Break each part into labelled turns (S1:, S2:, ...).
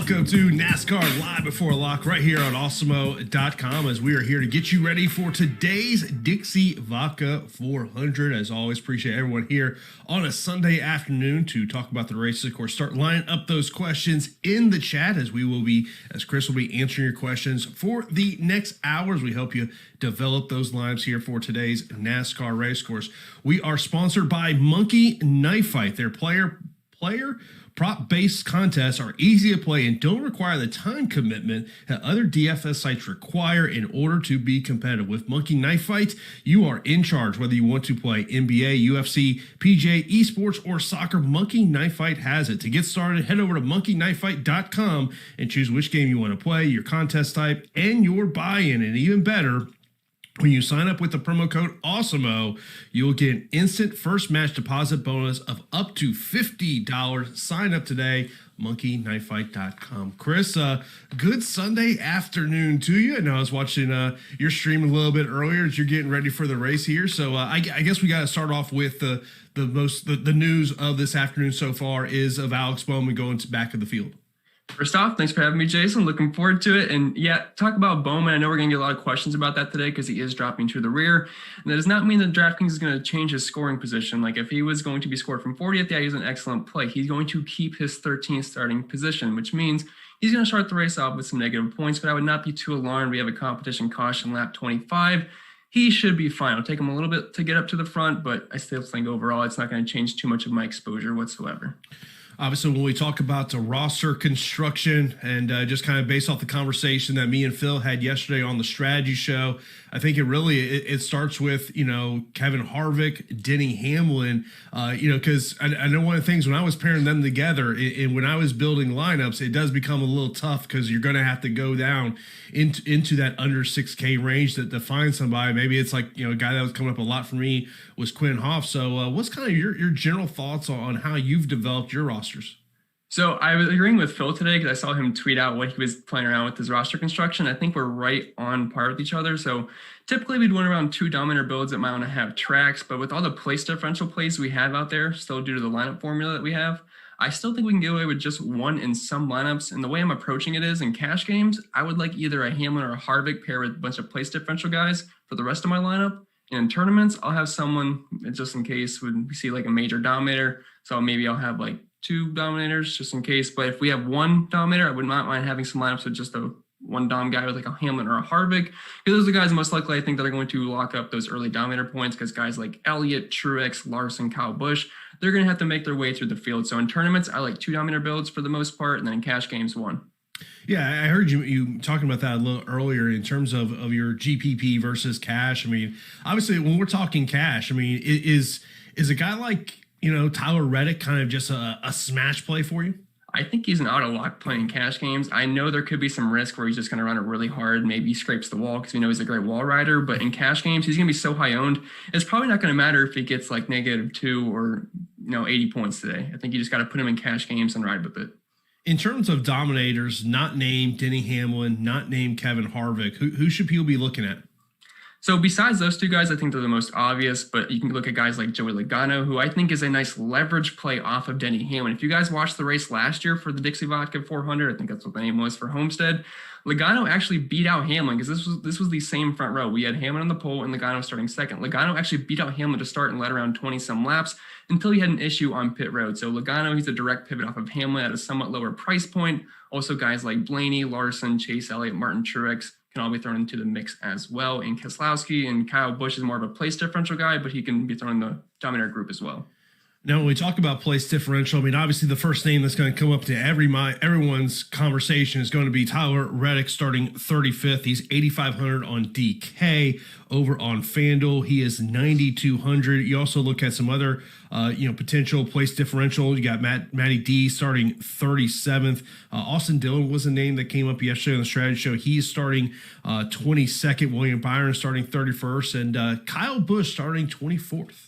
S1: Welcome to NASCAR Live Before Lock right here on Awesemo.com as we are here to get you ready for today's Dixie Vodka 400. As always, appreciate everyone here on a Sunday afternoon to talk about the races. Of course, start lining up those questions in the chat as Chris will be answering your questions for the next hours. We help you develop those lines here for today's NASCAR race course. We are sponsored by Monkey Knife Fight. Their player prop-based contests are easy to play and don't require the time commitment that other DFS sites require in order to be competitive. With Monkey Knife Fight, you are in charge. Whether you want to play NBA, UFC, PGA, esports, or soccer, Monkey Knife Fight has it. To get started, head over to monkeyknifefight.com and choose which game you want to play, your contest type, and your buy-in. And even better, when you sign up with the promo code Awesemo, you'll get an instant first match deposit bonus of up to $50. Sign up today, monkeyknifefight.com. Chris, good Sunday afternoon to you. I know I was watching your stream a little bit earlier as you're getting ready for the race here. So I guess we got to start off with the news of this afternoon so far is of Alex Bowman going to back of the field.
S2: First off, thanks for having me, Jason. Looking forward to it. And yeah, talk about Bowman. I know we're going to get a lot of questions about that today because he is dropping to the rear. And that does not mean that DraftKings is going to change his scoring position. Like if he was going to be scored from 40th, yeah, he's an excellent play. He's going to keep his 13th starting position, which means he's going to start the race off with some negative points, but I would not be too alarmed. We have a competition caution lap 25. He should be fine. It'll take him a little bit to get up to the front, but I still think overall it's not going to change too much of my exposure whatsoever.
S1: Obviously, when we talk about the roster construction and just kind of based off the conversation that me and Phil had yesterday on the strategy show, I think it starts with, Kevin Harvick, Denny Hamwin, because I know one of the things when I was pairing them together and when I was building lineups, it does become a little tough because you're going to have to go down into that under 6K range to find somebody. Maybe it's like, a guy that was coming up a lot for me was Quinn Hoff. So what's kind of your general thoughts on how you've developed your rosters?
S2: So I was agreeing with Phil today because I saw him tweet out what he was playing around with his roster construction. I think we're right on par with each other. So typically we'd want around 2 dominator builds that might want to have tracks, but with all the place differential plays we have out there, still due to the lineup formula that we have, I still think we can get away with just one in some lineups. And the way I'm approaching it is in cash games, I would like either a Hamlin or a Harvick pair with a bunch of place differential guys for the rest of my lineup. And in tournaments, I'll have someone just in case when we see like a major dominator. So maybe I'll have like 2 dominators just in case. But if we have 1 dominator, I would not mind having some lineups with just a 1 dom guy with like a Hamlin or a Harvick. Because those are the guys most likely I think that are going to lock up those early dominator points because guys like Elliot, Truex, Larson, Kyle Busch, they're going to have to make their way through the field. So in tournaments, I like 2 dominator builds for the most part. And then in cash games, 1.
S1: Yeah, I heard you talking about that a little earlier in terms of your GPP versus cash. I mean, obviously when we're talking cash, I mean, is a guy like, Tyler Reddick kind of just a smash play for you?
S2: I think he's an auto lock playing cash games. I know there could be some risk where he's just going to run it really hard. Maybe he scrapes the wall because we know he's a great wall rider. But in cash games, he's going to be so high owned. It's probably not going to matter if he gets like -2 or 80 points today. I think you just got to put him in cash games and ride with it.
S1: In terms of dominators, not named Denny Hamwin, not named Kevin Harvick, who should people be looking at?
S2: So besides those 2 guys, I think they're the most obvious, but you can look at guys like Joey Logano, who I think is a nice leverage play off of Denny Hamwin. If you guys watched the race last year for the Dixie Vodka 400, I think that's what the name was for Homestead, Legano actually beat out Hamlin because this was the same front row. We had Hamlin on the pole and Logano starting second. Logano actually beat out Hamlin to start and led around 20-some laps until he had an issue on pit road. So Logano, he's a direct pivot off of Hamlin at a somewhat lower price point. Also guys like Bellainey, Larson, Chase Elliott, Martin Truex can all be thrown into the mix as well. And Kozlowski and Kyle Busch is more of a place differential guy, but he can be thrown in the dominator group as well.
S1: Now, when we talk about place differential, I mean, obviously the first name that's going to come up to everyone's conversation is going to be Tyler Reddick starting 35th. He's 8,500 on DK. Over on FanDuel, he is 9,200. You also look at some other, potential place differential. You got Matty D starting 37th. Austin Dillon was a name that came up yesterday on the strategy show. He's starting 22nd. William Byron starting 31st. And Kyle Busch starting 24th.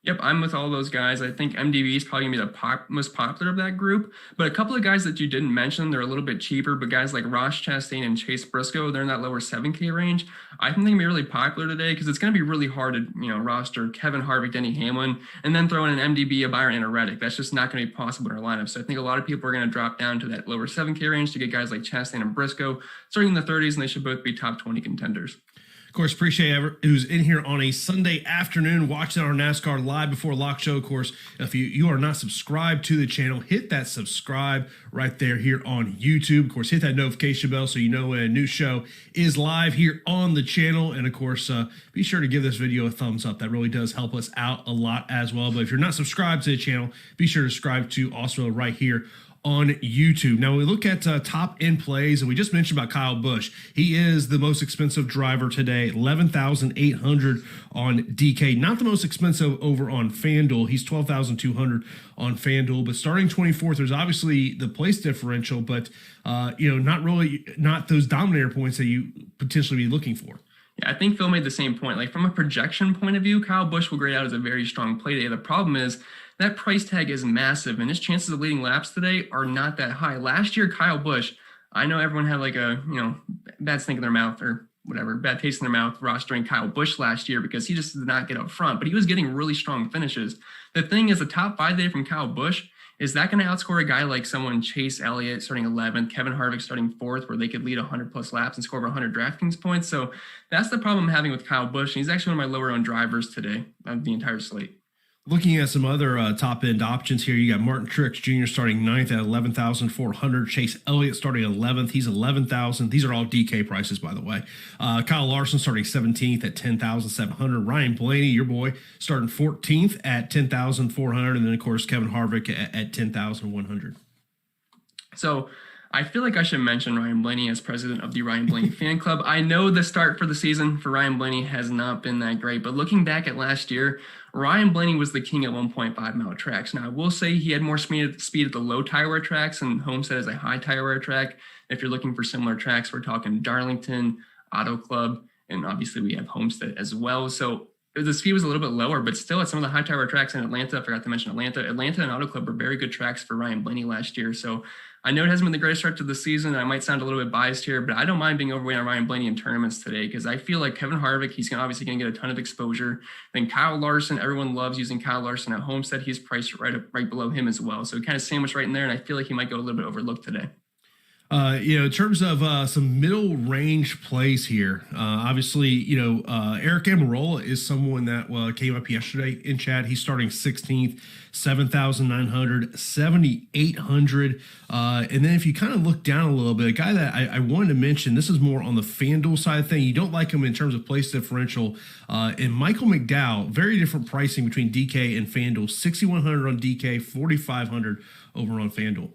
S2: Yep, I'm with all those guys. I think MDB is probably going to be the most popular of that group. But a couple of guys that you didn't mention, they're a little bit cheaper, but guys like Ross Chastain and Chase Briscoe, they're in that lower 7K range. I think they're going to be really popular today because it's going to be really hard to, roster Kevin Harvick, Denny Hamwin, and then throw in an MDB, a Byron, and a Reddick. That's just not going to be possible in our lineup. So I think a lot of people are going to drop down to that lower 7K range to get guys like Chastain and Briscoe starting in the 30s, and they should both be top 20 contenders.
S1: Of course, appreciate everyone who's in here on a Sunday afternoon watching our NASCAR Live Before Lock show. Of course, if you are not subscribed to the channel, hit that subscribe right there here on YouTube. Of course, hit that notification bell so you know when a new show is live here on the channel. And of course, be sure to give this video a thumbs up. That really does help us out a lot as well. But if you're not subscribed to the channel, be sure to subscribe to Awesemo right here on YouTube. Now we look at top end plays, and we just mentioned about Kyle Busch. He is the most expensive driver today, 11,800 on DK. Not the most expensive over on FanDuel. He's 12,200 on FanDuel. But starting 24th, there's obviously the place differential, but not those dominator points that you potentially be looking for.
S2: Yeah, I think Phil made the same point. Like from a projection point of view, Kyle Busch will grade out as a very strong play day. The problem is that price tag is massive, and his chances of leading laps today are not that high. Last year, Kyle Busch, I know everyone had like a, bad stink in their mouth or whatever, bad taste in their mouth rostering Kyle Busch last year because he just did not get up front, but he was getting really strong finishes. The thing is, the top 5 day from Kyle Busch, is that going to outscore a guy like someone Chase Elliott starting 11th, Kevin Harvick starting 4th, where they could lead 100 plus laps and score over 100 DraftKings points? So that's the problem I'm having with Kyle Busch. And he's actually one of my lower owned drivers today of the entire slate.
S1: Looking at some other top-end options here, you got Martin Truex Jr. starting 9th at 11,400. Chase Elliott starting 11th. He's 11,000. These are all DK prices, by the way. Kyle Larson starting 17th at 10,700. Ryan Blaney, your boy, starting 14th at 10,400. And then, of course, Kevin Harvick at 10,100.
S2: So I feel like I should mention Ryan Blaney as president of the Ryan Blaney fan club. I know the start for the season for Ryan Blaney has not been that great, but looking back at last year, Ryan Blaney was the king at 1.5 mile tracks. Now, I will say he had more speed at the low tire wear tracks, and Homestead is a high tire wear track. If you're looking for similar tracks, we're talking Darlington, Auto Club, and obviously we have Homestead as well. So the speed was a little bit lower, but still at some of the high tire wear tracks in Atlanta, I forgot to mention Atlanta and Auto Club were very good tracks for Ryan Blaney last year. So I know it hasn't been the greatest start to the season. I might sound a little bit biased here, but I don't mind being overweight on Ryan Blaney in tournaments today because I feel like Kevin Harvick, he's obviously going to get a ton of exposure. Then Kyle Larson, everyone loves using Kyle Larson at Homestead. He's priced right below him as well. So kind of sandwiched right in there, and I feel like he might go a little bit overlooked today.
S1: In terms of some middle range plays here, obviously, Eric Amarola is someone that came up yesterday in chat. He's starting 16th, 7,900, 7,800. And then if you kind of look down a little bit, a guy that I wanted to mention, this is more on the FanDuel side of thing. You don't like him in terms of place differential. And Michael Mcdowell, very different pricing between DK and FanDuel, 6,100 on DK, 4,500 over on FanDuel.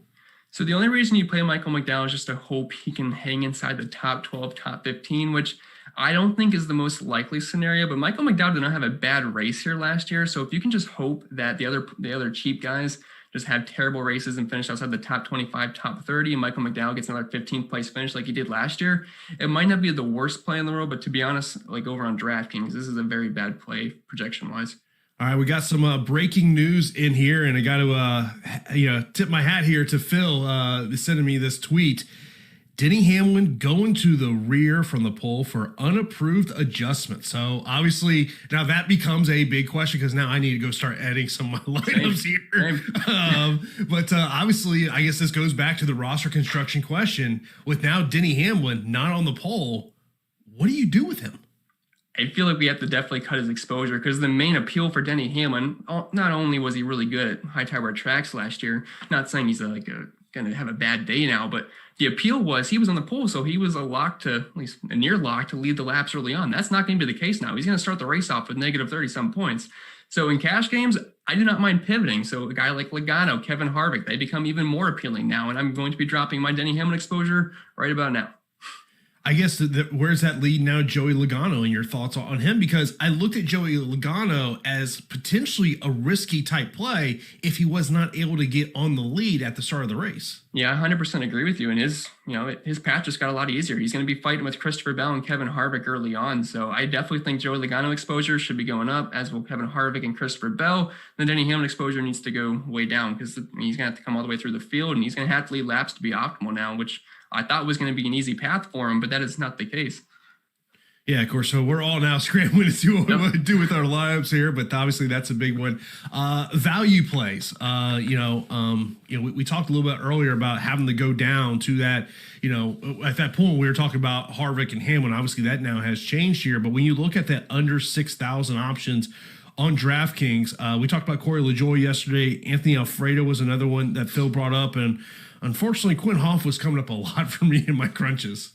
S2: So the only reason you play Michael Mcdowell is just to hope he can hang inside the top 12, top 15, which I don't think is the most likely scenario. But Michael McDowell did not have a bad race here last year. So if you can just hope that the other cheap guys just have terrible races and finish outside the top 25, top 30, and Michael McDowell gets another 15th place finish like he did last year, it might not be the worst play in the world. But to be honest, like over on DraftKings, this is a very bad play projection-wise.
S1: All right, we got some breaking news in here, and I got to tip my hat here to Phil sending me this tweet. Denny Hamwin going to the rear from the pole for unapproved adjustment. So obviously now that becomes a big question because now I need to go start adding some of my lineups here. But obviously, I guess this goes back to the roster construction question. With now Denny Hamwin not on the pole, what do you do with him?
S2: I feel like we have to definitely cut his exposure because the main appeal for Denny Hamlin, not only was he really good at high tire wear tracks last year, not saying he's going to have a bad day now, but the appeal was he was on the pole, so he was at least a near lock to lead the laps early on. That's not going to be the case now. He's going to start the race off with negative 30-some points. So in cash games, I do not mind pivoting. So a guy like Logano, Kevin Harvick, they become even more appealing now, and I'm going to be dropping my Denny Hamlin exposure right about now.
S1: I guess where's that lead now, Joey Logano, and your thoughts on him? Because I looked at Joey Logano as potentially a risky type play if he was not able to get on the lead at the start of the race.
S2: Yeah, 100% agree with you. And his path just got a lot easier. He's going to be fighting with Christopher Bell and Kevin Harvick early on. So I definitely think Joey Logano exposure should be going up, as will Kevin Harvick and Christopher Bell. The Denny Hamlin exposure needs to go way down because he's going to have to come all the way through the field, and he's going to have to lead laps to be optimal now, which I thought was going to be an easy path for him, but that is not the case.
S1: Yeah, of course. So we're all now scrambling to see what we want to do with our lineups here, but obviously that's a big one. Value plays. We talked a little bit earlier about having to go down to that. At that point we were talking about Harvick and Hamlin. Obviously that now has changed here, but when you look at that under 6,000 options on DraftKings, we talked about Corey LaJoie yesterday. Anthony Alfredo was another one that Phil brought up, and unfortunately Quinn Hoff was coming up a lot for me in my crunches.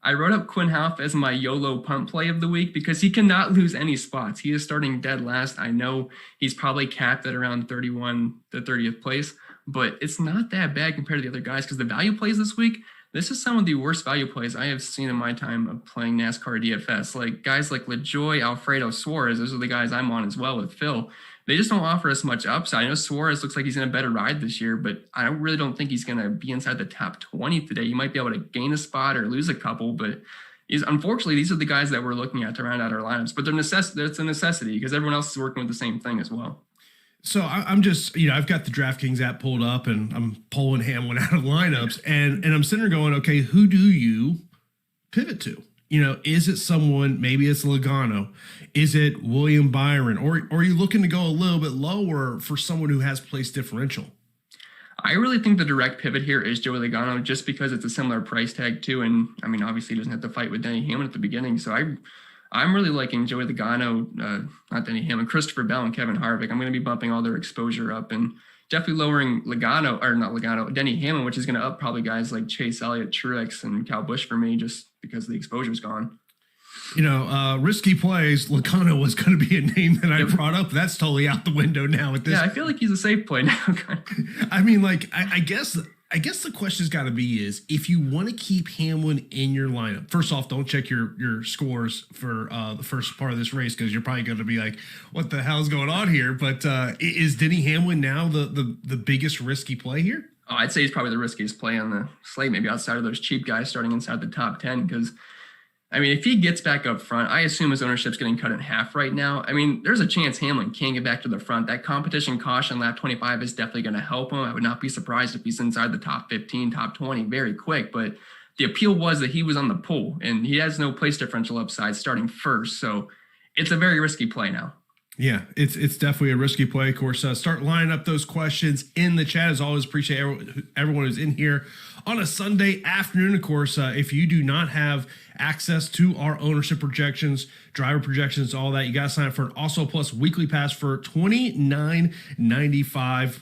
S2: I wrote up Quinn Hoff as my YOLO punt play of the week because he cannot lose any spots. He is starting dead last. I know he's probably capped at around 31 to 30th place, but it's not that bad compared to the other guys because the value plays this week, this is some of the worst value plays I have seen in my time of playing NASCAR DFS. Like guys like Lejoy, Alfredo, Suarez, those are the guys I'm on as well with Phil. They just don't offer us much upside. I know Suarez looks like he's in a better ride this year, but I really don't think he's going to be inside the top 20 today. You might be able to gain a spot or lose a couple, but unfortunately, these are the guys that we're looking at to round out our lineups. But it's a necessity because everyone else is working with the same thing as well.
S1: So I'm just, I've got the DraftKings app pulled up and I'm pulling Hamlin out of lineups and I'm sitting there going, okay, who do you pivot to? Is it someone, maybe it's Logano? Is it William Byron? Or are you looking to go a little bit lower for someone who has place differential?
S2: I really think the direct pivot here is Joey Logano just because it's a similar price tag too. And I mean, obviously he doesn't have to fight with Denny Hamwin at the beginning. So I'm really liking Joey Logano, not Denny Hamwin, Christopher Bell and Kevin Harvick. I'm going to be bumping all their exposure up and definitely lowering Denny Hamwin, which is going to up probably guys like Chase Elliott, Truex, and Kyle Busch for me just because the exposure is gone.
S1: Risky plays, Logano was going to be a name that I brought up. That's totally out the window now at this.
S2: Yeah, I feel like he's a safe play now.
S1: I mean, I guess the question's got to be is if you want to keep Hamlin in your lineup, first off, don't check your scores for the first part of this race because you're probably going to be like, what the hell's going on here? But is Denny Hamwin now the biggest risky play here?
S2: Oh, I'd say he's probably the riskiest play on the slate, maybe outside of those cheap guys starting inside the top 10 because I mean, if he gets back up front, I assume his ownership's getting cut in half right now. I mean, there's a chance Hamlin can get back to the front. That competition caution lap 25 is definitely going to help him. I would not be surprised if he's inside the top 15, top 20 very quick. But the appeal was that he was on the pole, and he has no place differential upside starting first. So it's a very risky play now.
S1: Yeah, it's definitely a risky play. Of course, start lining up those questions in the chat. As always, appreciate everyone who's in here on a Sunday afternoon. Of course, if you do not have access to our ownership projections, driver projections, all that, you got to sign up for an Also Plus weekly pass for $29.95.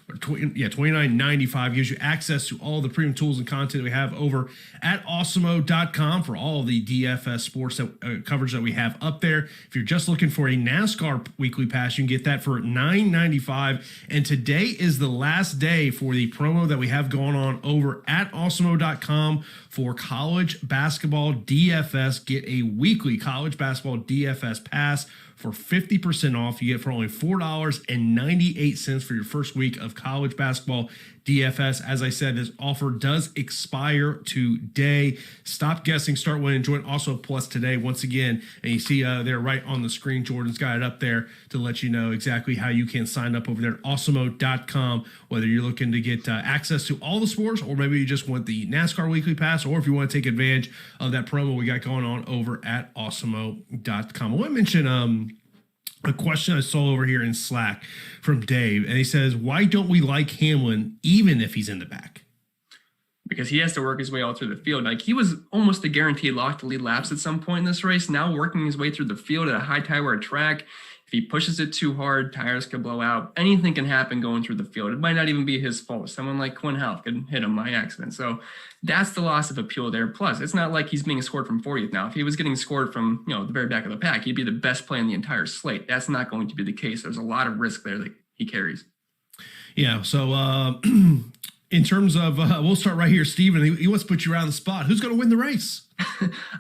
S1: $29.95 gives you access to all the premium tools and content we have over at Awesemo.com for all the DFS sports coverage that we have up there. If you're just looking for a NASCAR weekly pass, you can get that for $9.95. And today is the last day for the promo that we have going on over at Awesemo.com for college basketball DFS. Get a weekly college basketball DFS pass for 50% off. You get for only $4.98 for your first week of college basketball DFS. As I said, this offer does expire today. Stop guessing, start winning. Join Also Plus today once again. And you see there right on the screen, Jordan's got it up there to let you know exactly how you can sign up over there at Awesemo.com, whether you're looking to get access to all the sports or maybe you just want the NASCAR weekly pass, or if you want to take advantage of that promo we got going on over at Awesemo.com. I want to mention a question I saw over here in Slack from Dave, and he says, why don't we like Hamlin even if he's in the back?
S2: Because he has to work his way all through the field. Like, he was almost a guaranteed lock to lead laps at some point in this race. Now working his way through the field at a high tire track. If he pushes it too hard, tires could blow out. Anything can happen going through the field. It might not even be his fault. Someone like Quinn Hoff could hit him by accident. So that's the loss of appeal there. Plus, it's not like he's being scored from 40th now. If he was getting scored from, the very back of the pack, he'd be the best play in the entire slate. That's not going to be the case. There's a lot of risk there that he carries.
S1: Yeah, so In terms of, we'll start right here, Steven. He wants to put you around the spot. Who's going to win the race?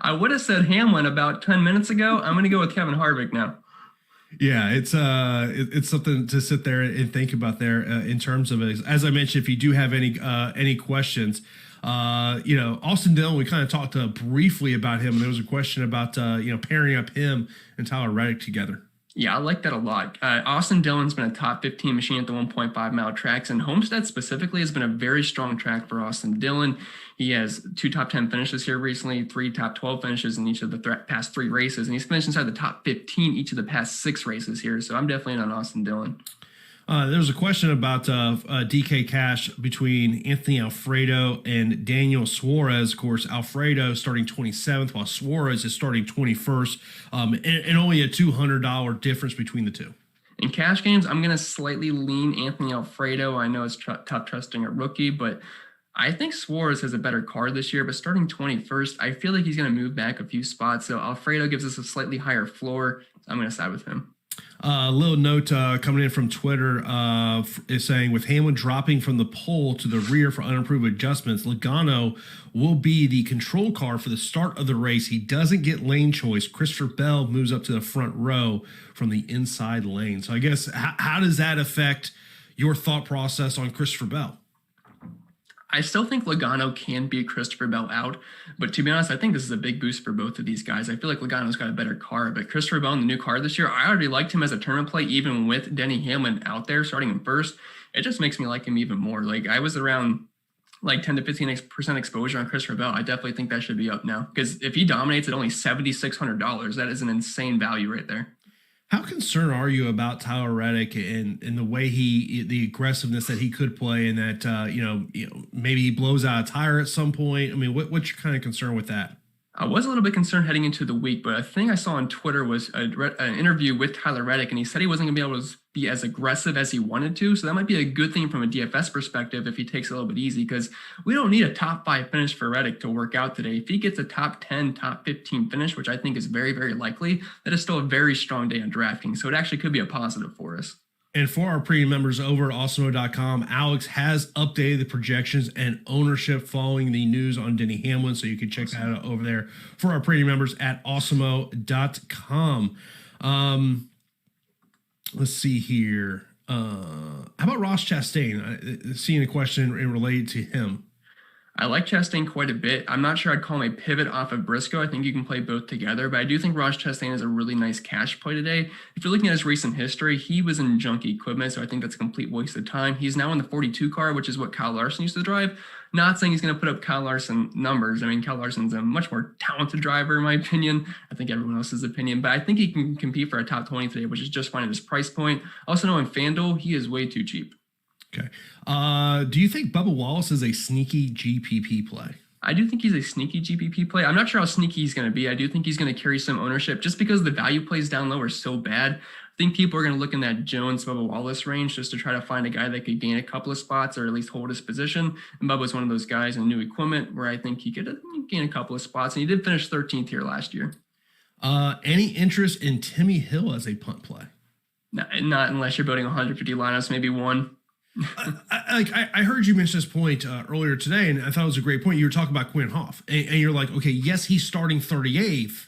S2: I would have said Hamlin about 10 minutes ago. I'm going to go with Kevin Harvick now.
S1: Yeah, it's something to sit there and think about there in terms of it. As I mentioned, if you do have any questions, Austin Dillon, we kind of talked briefly about him, and there was a question about pairing up him and Tyler Reddick together.
S2: Yeah, I like that a lot. Austin Dillon's been a top 15 machine at the 1.5 mile tracks, and Homestead specifically has been a very strong track for Austin Dillon. He has 2 top 10 finishes here recently, 3 top 12 finishes in each of the past 3 races, and he's finished inside the top 15 each of the past 6 races here. So I'm definitely on Austin Dillon.
S1: There was a question about DK Cash between Anthony Alfredo and Daniel Suarez. Of course, Alfredo starting 27th, while Suarez is starting 21st, and only a $200 difference between the two.
S2: In cash games, I'm going to slightly lean Anthony Alfredo. I know it's tough trusting a rookie, but I think Suarez has a better car this year, but starting 21st, I feel like he's going to move back a few spots. So Alfredo gives us a slightly higher floor. So I'm going to side with him.
S1: A little note coming in from Twitter is saying, with Hamlin dropping from the pole to the rear for unapproved adjustments, Logano will be the control car for the start of the race. He doesn't get lane choice. Christopher Bell moves up to the front row from the inside lane. So I guess how does that affect your thought process on Christopher Bell?
S2: I still think Logano can beat Christopher Bell out, but to be honest, I think this is a big boost for both of these guys. I feel like Logano's got a better car, but Christopher Bell in the new car this year, I already liked him as a tournament play, even with Denny Hamwin out there starting him first. It just makes me like him even more. Like, I was around like 10 to 15% exposure on Christopher Bell. I definitely think that should be up now, because if he dominates at only $7,600, that is an insane value right there.
S1: How concerned are you about Tyler Reddick and the way the aggressiveness that he could play, and that maybe he blows out a tire at some point? I mean, what's your kind of concern with that?
S2: I was a little bit concerned heading into the week, but a thing I saw on Twitter was an interview with Tyler Reddick, and he said he wasn't going to be able to be as aggressive as he wanted to. So that might be a good thing from a DFS perspective if he takes it a little bit easy, because we don't need a top 5 finish for Reddick to work out today. If he gets a top 10, top 15 finish, which I think is very, very likely, that is still a very strong day on DraftKings. So it actually could be a positive for us.
S1: And for our premium members over at Awesemo.com, Alex has updated the projections and ownership following the news on Denny Hamwin, so you can check that out over there for our premium members at Awesemo.com. Let's see here. How about Ross Chastain? Seeing a question related to him.
S2: I like Chastain quite a bit. I'm not sure I'd call him a pivot off of Briscoe. I think you can play both together, but I do think Ross Chastain is a really nice cash play today. If you're looking at his recent history, he was in junky equipment, so I think that's a complete waste of time. He's now in the 42 car, which is what Kyle Larson used to drive. Not saying he's going to put up Kyle Larson numbers. I mean, Kyle Larson's a much more talented driver, in my opinion. I think everyone else's opinion, but I think he can compete for a top 20 today, which is just fine at his price point. Also know in FanDuel, he is way too cheap.
S1: Okay. Do you think Bubba Wallace is a sneaky GPP play?
S2: I do think he's a sneaky GPP play. I'm not sure how sneaky he's going to be. I do think he's going to carry some ownership just because the value plays down low are so bad. I think people are going to look in that Jones, Bubba Wallace range just to try to find a guy that could gain a couple of spots or at least hold his position. And Bubba's one of those guys in new equipment where I think he could gain a couple of spots. And he did finish 13th here last year.
S1: Any interest in Timmy Hill as a punt play?
S2: Not unless you're building 150 lineups, maybe one.
S1: I heard you mention this point earlier today, and I thought it was a great point. You were talking about Quinn Hoff, and you're like, okay, yes, he's starting 38th,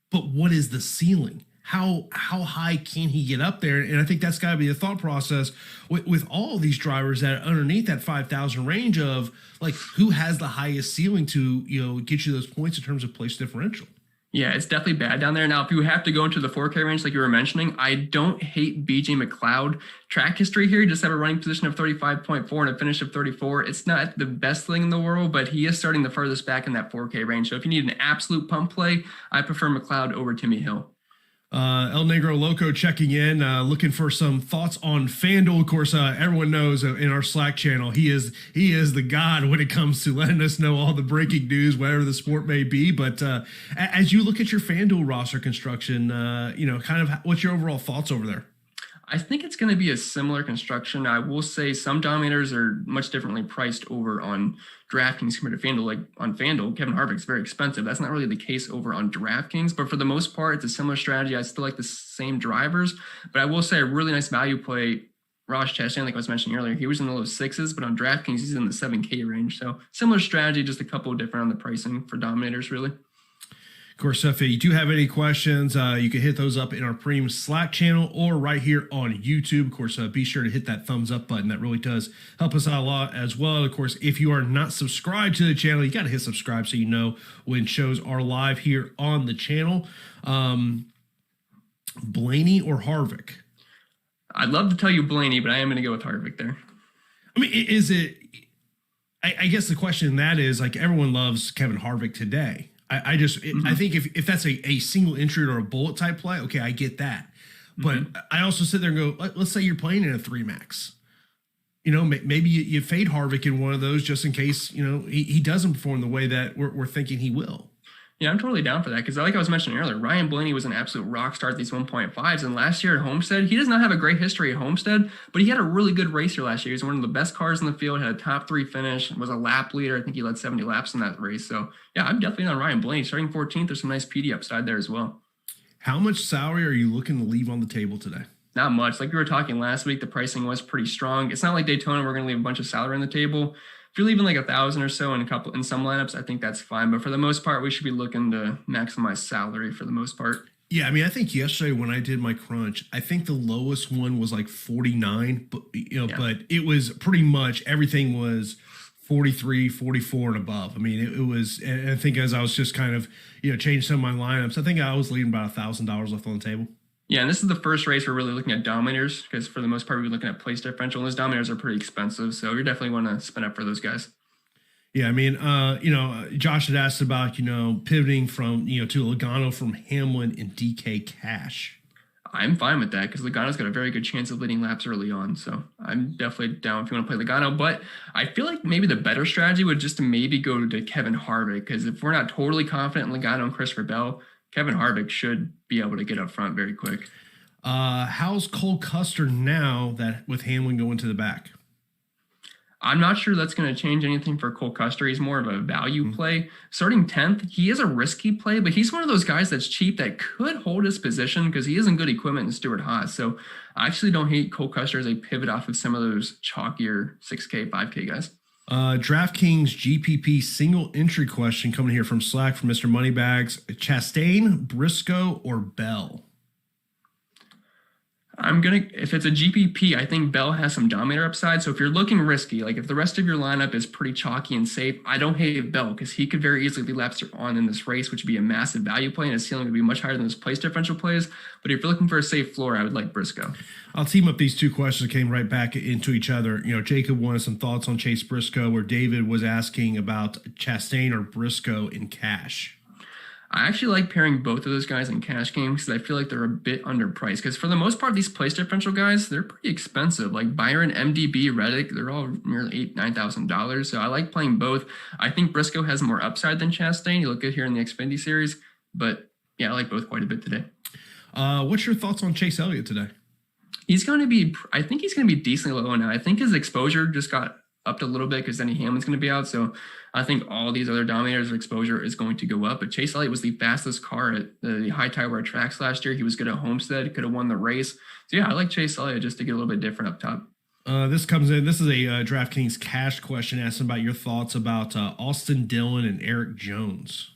S1: but what is the ceiling? How high can he get up there? And I think that's got to be the thought process with all of these drivers that are underneath that 5,000 range of like who has the highest ceiling to get you those points in terms of place differential.
S2: Yeah, it's definitely bad down there. Now, if you have to go into the 4K range like you were mentioning, I don't hate BJ McLeod. Track history here, he just have a running position of 35.4 and a finish of 34. It's not the best thing in the world, but he is starting the furthest back in that 4K range. So if you need an absolute pump play, I prefer McLeod over Timmy Hill.
S1: El Negro Loco checking in, looking for some thoughts on FanDuel. Of course, everyone knows in our Slack channel, he is the god when it comes to letting us know all the breaking news, whatever the sport may be. But as you look at your FanDuel roster construction, kind of what's your overall thoughts over there?
S2: I think it's going to be a similar construction. I will say some dominators are much differently priced over on DraftKings compared to FanDuel. Like on FanDuel, Kevin Harvick's very expensive. That's not really the case over on DraftKings, but for the most part, it's a similar strategy. I still like the same drivers, but I will say a really nice value play Ross Chastain, like I was mentioning earlier, he was in the low 6s, but on DraftKings, he's in the 7K range. So similar strategy, just a couple different on the pricing for dominators, really.
S1: Of course, if you do have any questions, you can hit those up in our premium Slack channel or right here on YouTube. Of course, be sure to hit that thumbs up button. That really does help us out a lot as well. Of course, if you are not subscribed to the channel, you got to hit subscribe so you know when shows are live here on the channel. Blaney or Harvick?
S2: I'd love to tell you Blaney, but I am going to go with Harvick there.
S1: I mean, is it? I guess the question in that is, like, everyone loves Kevin Harvick today. I think if that's a single entry or a bullet type play, okay, I get that. But I also sit there and go, let's say you're playing in a 3 max. You know, maybe you fade Harvick in one of those just in case, you know, he doesn't perform the way that we're thinking he will.
S2: Yeah, I'm totally down for that because like I was mentioning earlier, Ryan Blaney was an absolute rock star at these 1.5s. And last year at Homestead, he does not have a great history at Homestead, but he had a really good race here last year. He was one of the best cars in the field, had a top 3 finish, was a lap leader. I think he led 70 laps in that race. So, yeah, I'm definitely on Ryan Blaney. Starting 14th, there's some nice PD upside there as well.
S1: How much salary are you looking to leave on the table today?
S2: Not much. Like we were talking last week, the pricing was pretty strong. It's not like Daytona, we're going to leave a bunch of salary on the table. If you're leaving like 1,000 or so in some lineups, I think that's fine. But for the most part, we should be looking to maximize salary for the most part.
S1: Yeah, I mean, I think yesterday when I did my crunch, I think the lowest one was like 49, but but it was pretty much everything was 43, 44 and above. I mean, it was, and I think as I was just kind of, changing some of my lineups, I think I was leaving about $1,000 left on the table.
S2: Yeah, and this is the first race we're really looking at dominators because for the most part, we're looking at place differential, and those dominators are pretty expensive. So you're definitely want to spend up for those guys.
S1: Yeah, I mean, Josh had asked about, pivoting from, to Logano from Hamlin and DK Cash.
S2: I'm fine with that because Logano's got a very good chance of leading laps early on. So I'm definitely down if you want to play Logano. But I feel like maybe the better strategy would just to maybe go to Kevin Harvick because if we're not totally confident in Logano and Christopher Bell, Kevin Harvick should be able to get up front very quick.
S1: How's Cole Custer now that with Hamlin going to the back?
S2: I'm not sure that's going to change anything for Cole Custer. He's more of a value play. Starting 10th, he is a risky play, but he's one of those guys that's cheap that could hold his position because he is in good equipment in Stewart Haas. So I actually don't hate Cole Custer as a pivot off of some of those chalkier 6K, 5K guys.
S1: DraftKings GPP single entry question coming here from Slack from Mr. Moneybags. Chastain, Briscoe, or Bell?
S2: If it's a GPP, I think Bell has some dominator upside. So if you're looking risky, like if the rest of your lineup is pretty chalky and safe, I don't hate Bell because he could very easily lead laps on in this race, which would be a massive value play, and his ceiling would be much higher than his place differential plays. But if you're looking for a safe floor, I would like Briscoe. I'll
S1: team up these two questions that came right back into each other. Jacob wanted some thoughts on Chase Briscoe, where David was asking about Chastain or Briscoe in cash.
S2: I actually like pairing both of those guys in cash games because I feel like they're a bit underpriced. Because for the most part, these place differential guys, they're pretty expensive. Like Byron, MDB, Reddick, they're all nearly $8,000-$9,000. So I like playing both. I think Briscoe has more upside than Chastain. You look good here in the Xfinity Series. But yeah, I like both quite a bit today.
S1: What's your thoughts on Chase Elliott today?
S2: I think he's going to be decently low now. I think his exposure just got upped a little bit because Denny Hamwin's going to be out. So I think all these other dominators' exposure is going to go up. But Chase Elliott was the fastest car at the high tire tracks last year. He was good at Homestead, could have won the race. So yeah, I like Chase Elliott just to get a little bit different up top.
S1: This comes in. This is a DraftKings cash question asking about your thoughts about Austin Dillon and Eric Jones.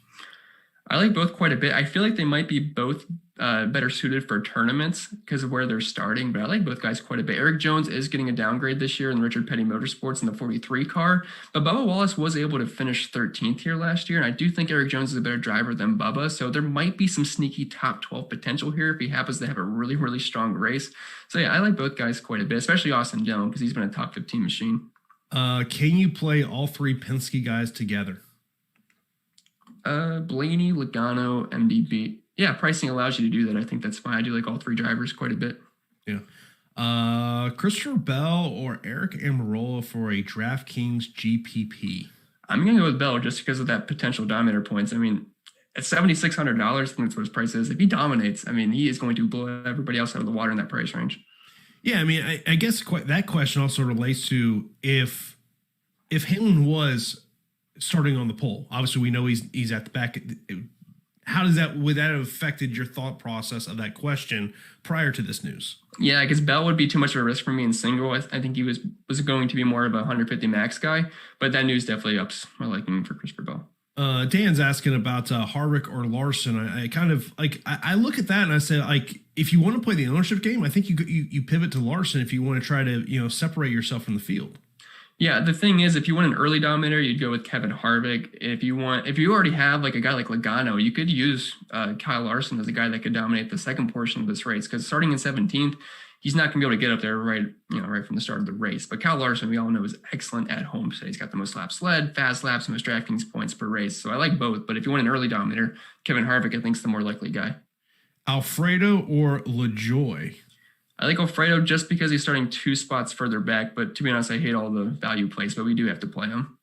S2: I like both quite a bit. I feel like they might be both better suited for tournaments because of where they're starting, but I like both guys quite a bit. Eric Jones is getting a downgrade this year in Richard Petty Motorsports in the 43 car, but Bubba Wallace was able to finish 13th here last year, and I do think Eric Jones is a better driver than Bubba, so there might be some sneaky top 12 potential here if he happens to have a really, really strong race. So yeah, I like both guys quite a bit, especially Austin Dillon because he's been a top 15 machine.
S1: Can you play all three Penske guys together?
S2: Blaney, Legano, MDB. Yeah, pricing allows you to do that. I think that's fine. I do like all three drivers quite a bit.
S1: Yeah. Christopher Bell or Eric Almirola for a DraftKings GPP?
S2: I'm going to go with Bell just because of that potential dominator points. I mean, at $7,600, I think that's what his price is. If he dominates, I mean, he is going to blow everybody else out of the water in that price range.
S1: Yeah, I mean, I guess that question also relates to if Hamlin was starting on the pole. Obviously, we know he's at the back. would that have affected your thought process of that question prior to this news?
S2: Yeah, because Bell would be too much of a risk for me in single. I think he was going to be more of a 150 max guy, but that news definitely ups my liking for Christopher Bell.
S1: Dan's asking about Harvick or Larson. I kind of like I look at that and I say, like, if you want to play the ownership game, I think you pivot to Larson if you want to try to separate yourself from the field.
S2: Yeah, the thing is, if you want an early dominator, you'd go with Kevin Harvick. If you already have like a guy like Logano, you could use Kyle Larson as a guy that could dominate the second portion of this race. Because starting in 17th, he's not going to be able to get up there right from the start of the race. But Kyle Larson, we all know, is excellent at homestead. He's got the most laps led, fast laps, most DraftKings points per race. So I like both. But if you want an early dominator, Kevin Harvick, I think, is the more likely guy.
S1: Alfredo or Lejoy?
S2: I like Alfredo just because he's starting 2 spots further back. But to be honest, I hate all the value plays, but we do have to play him.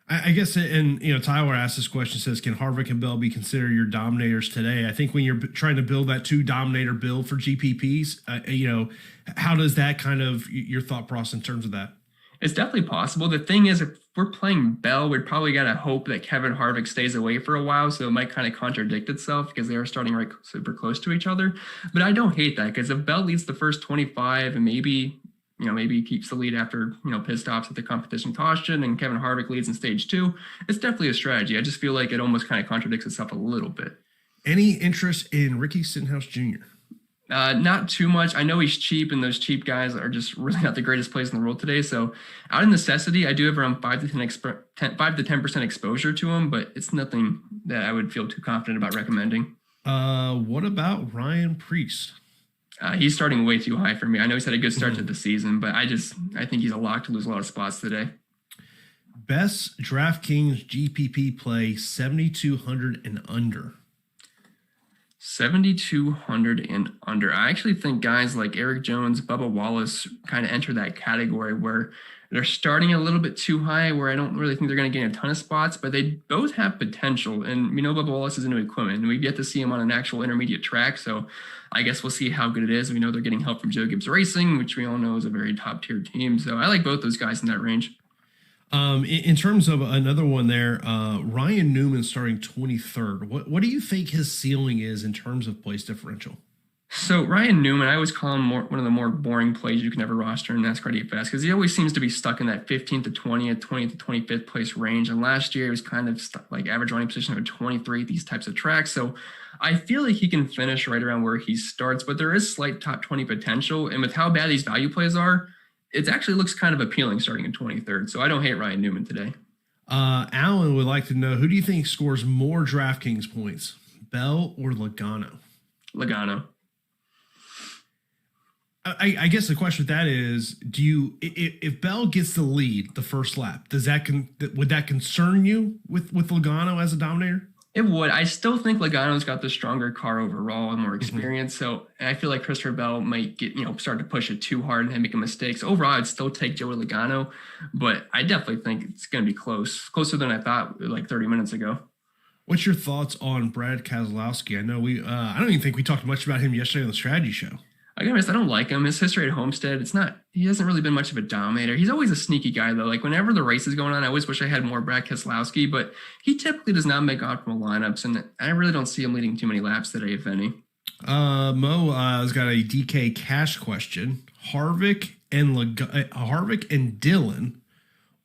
S1: I guess, and Tyler asked this question, says, can Harvick and Bell be considered your dominators today? I think when you're trying to build that 2 dominator build for GPPs, how does that kind of your thought process in terms of that?
S2: It's definitely possible. The thing is, if we're playing Bell, we're probably got to hope that Kevin Harvick stays away for a while. So it might kind of contradict itself because they are starting right super close to each other. But I don't hate that because if Bell leads the first 25 and maybe he keeps the lead after, pit stops at the competition caution and Kevin Harvick leads in stage 2, it's definitely a strategy. I just feel like it almost kind of contradicts itself a little bit.
S1: Any interest in Ricky Stenhouse Jr.?
S2: Not too much. I know he's cheap, and those cheap guys are just really not the greatest plays in the world today. So out of necessity, I do have around 5 to 10% exposure to him, but it's nothing that I would feel too confident about recommending.
S1: What about Ryan Preece?
S2: He's starting way too high for me. I know he's had a good start to the season, but I think he's a lock to lose a lot of spots today.
S1: Best DraftKings GPP play 7,200 and under.
S2: 7,200 and under. I actually think guys like Eric Jones, Bubba Wallace kind of enter that category where they're starting a little bit too high, where I don't really think they're going to gain a ton of spots, but they both have potential. And Bubba Wallace is into equipment, and we've yet to see him on an actual intermediate track. So I guess we'll see how good it is. We know they're getting help from Joe Gibbs Racing, which we all know is a very top tier team. So I like both those guys in that range.
S1: In terms of another one there, Ryan Newman starting 23rd. What do you think his ceiling is in terms of place differential?
S2: So Ryan Newman, I always call him one of the more boring plays you can ever roster in NASCAR Dfs because he always seems to be stuck in that 15th to 20th, 20th to 25th place range. And last year he was kind of stuck, like average running position of 23 at these types of tracks. So I feel like he can finish right around where he starts, but there is slight top 20 potential. And with how bad these value plays are, it actually looks kind of appealing starting in 23rd. So I don't hate Ryan Newman today.
S1: Alan would like to know, who do you think scores more DraftKings points, Bell or Logano?
S2: Logano.
S1: I guess the question with that is, if Bell gets the lead the first lap, would that concern you with Logano as a dominator?
S2: It would. I still think Logano's got the stronger car overall and more experience. So I feel like Christopher Bell might get, start to push it too hard and make mistakes. Overall, I'd still take Joey Logano, but I definitely think it's going to be closer than I thought like 30 minutes ago. What's
S1: your thoughts on Brad Kozlowski? I know I don't even think we talked much about him yesterday on the strategy show.
S2: I don't like him. His history at Homestead, he hasn't really been much of a dominator. He's always a sneaky guy, though. Like, whenever the race is going on, I always wish I had more Brad Kozlowski, but he typically does not make optimal lineups, and I really don't see him leading too many laps today, if any.
S1: Mo has got a DK cash question. Harvick and Dillon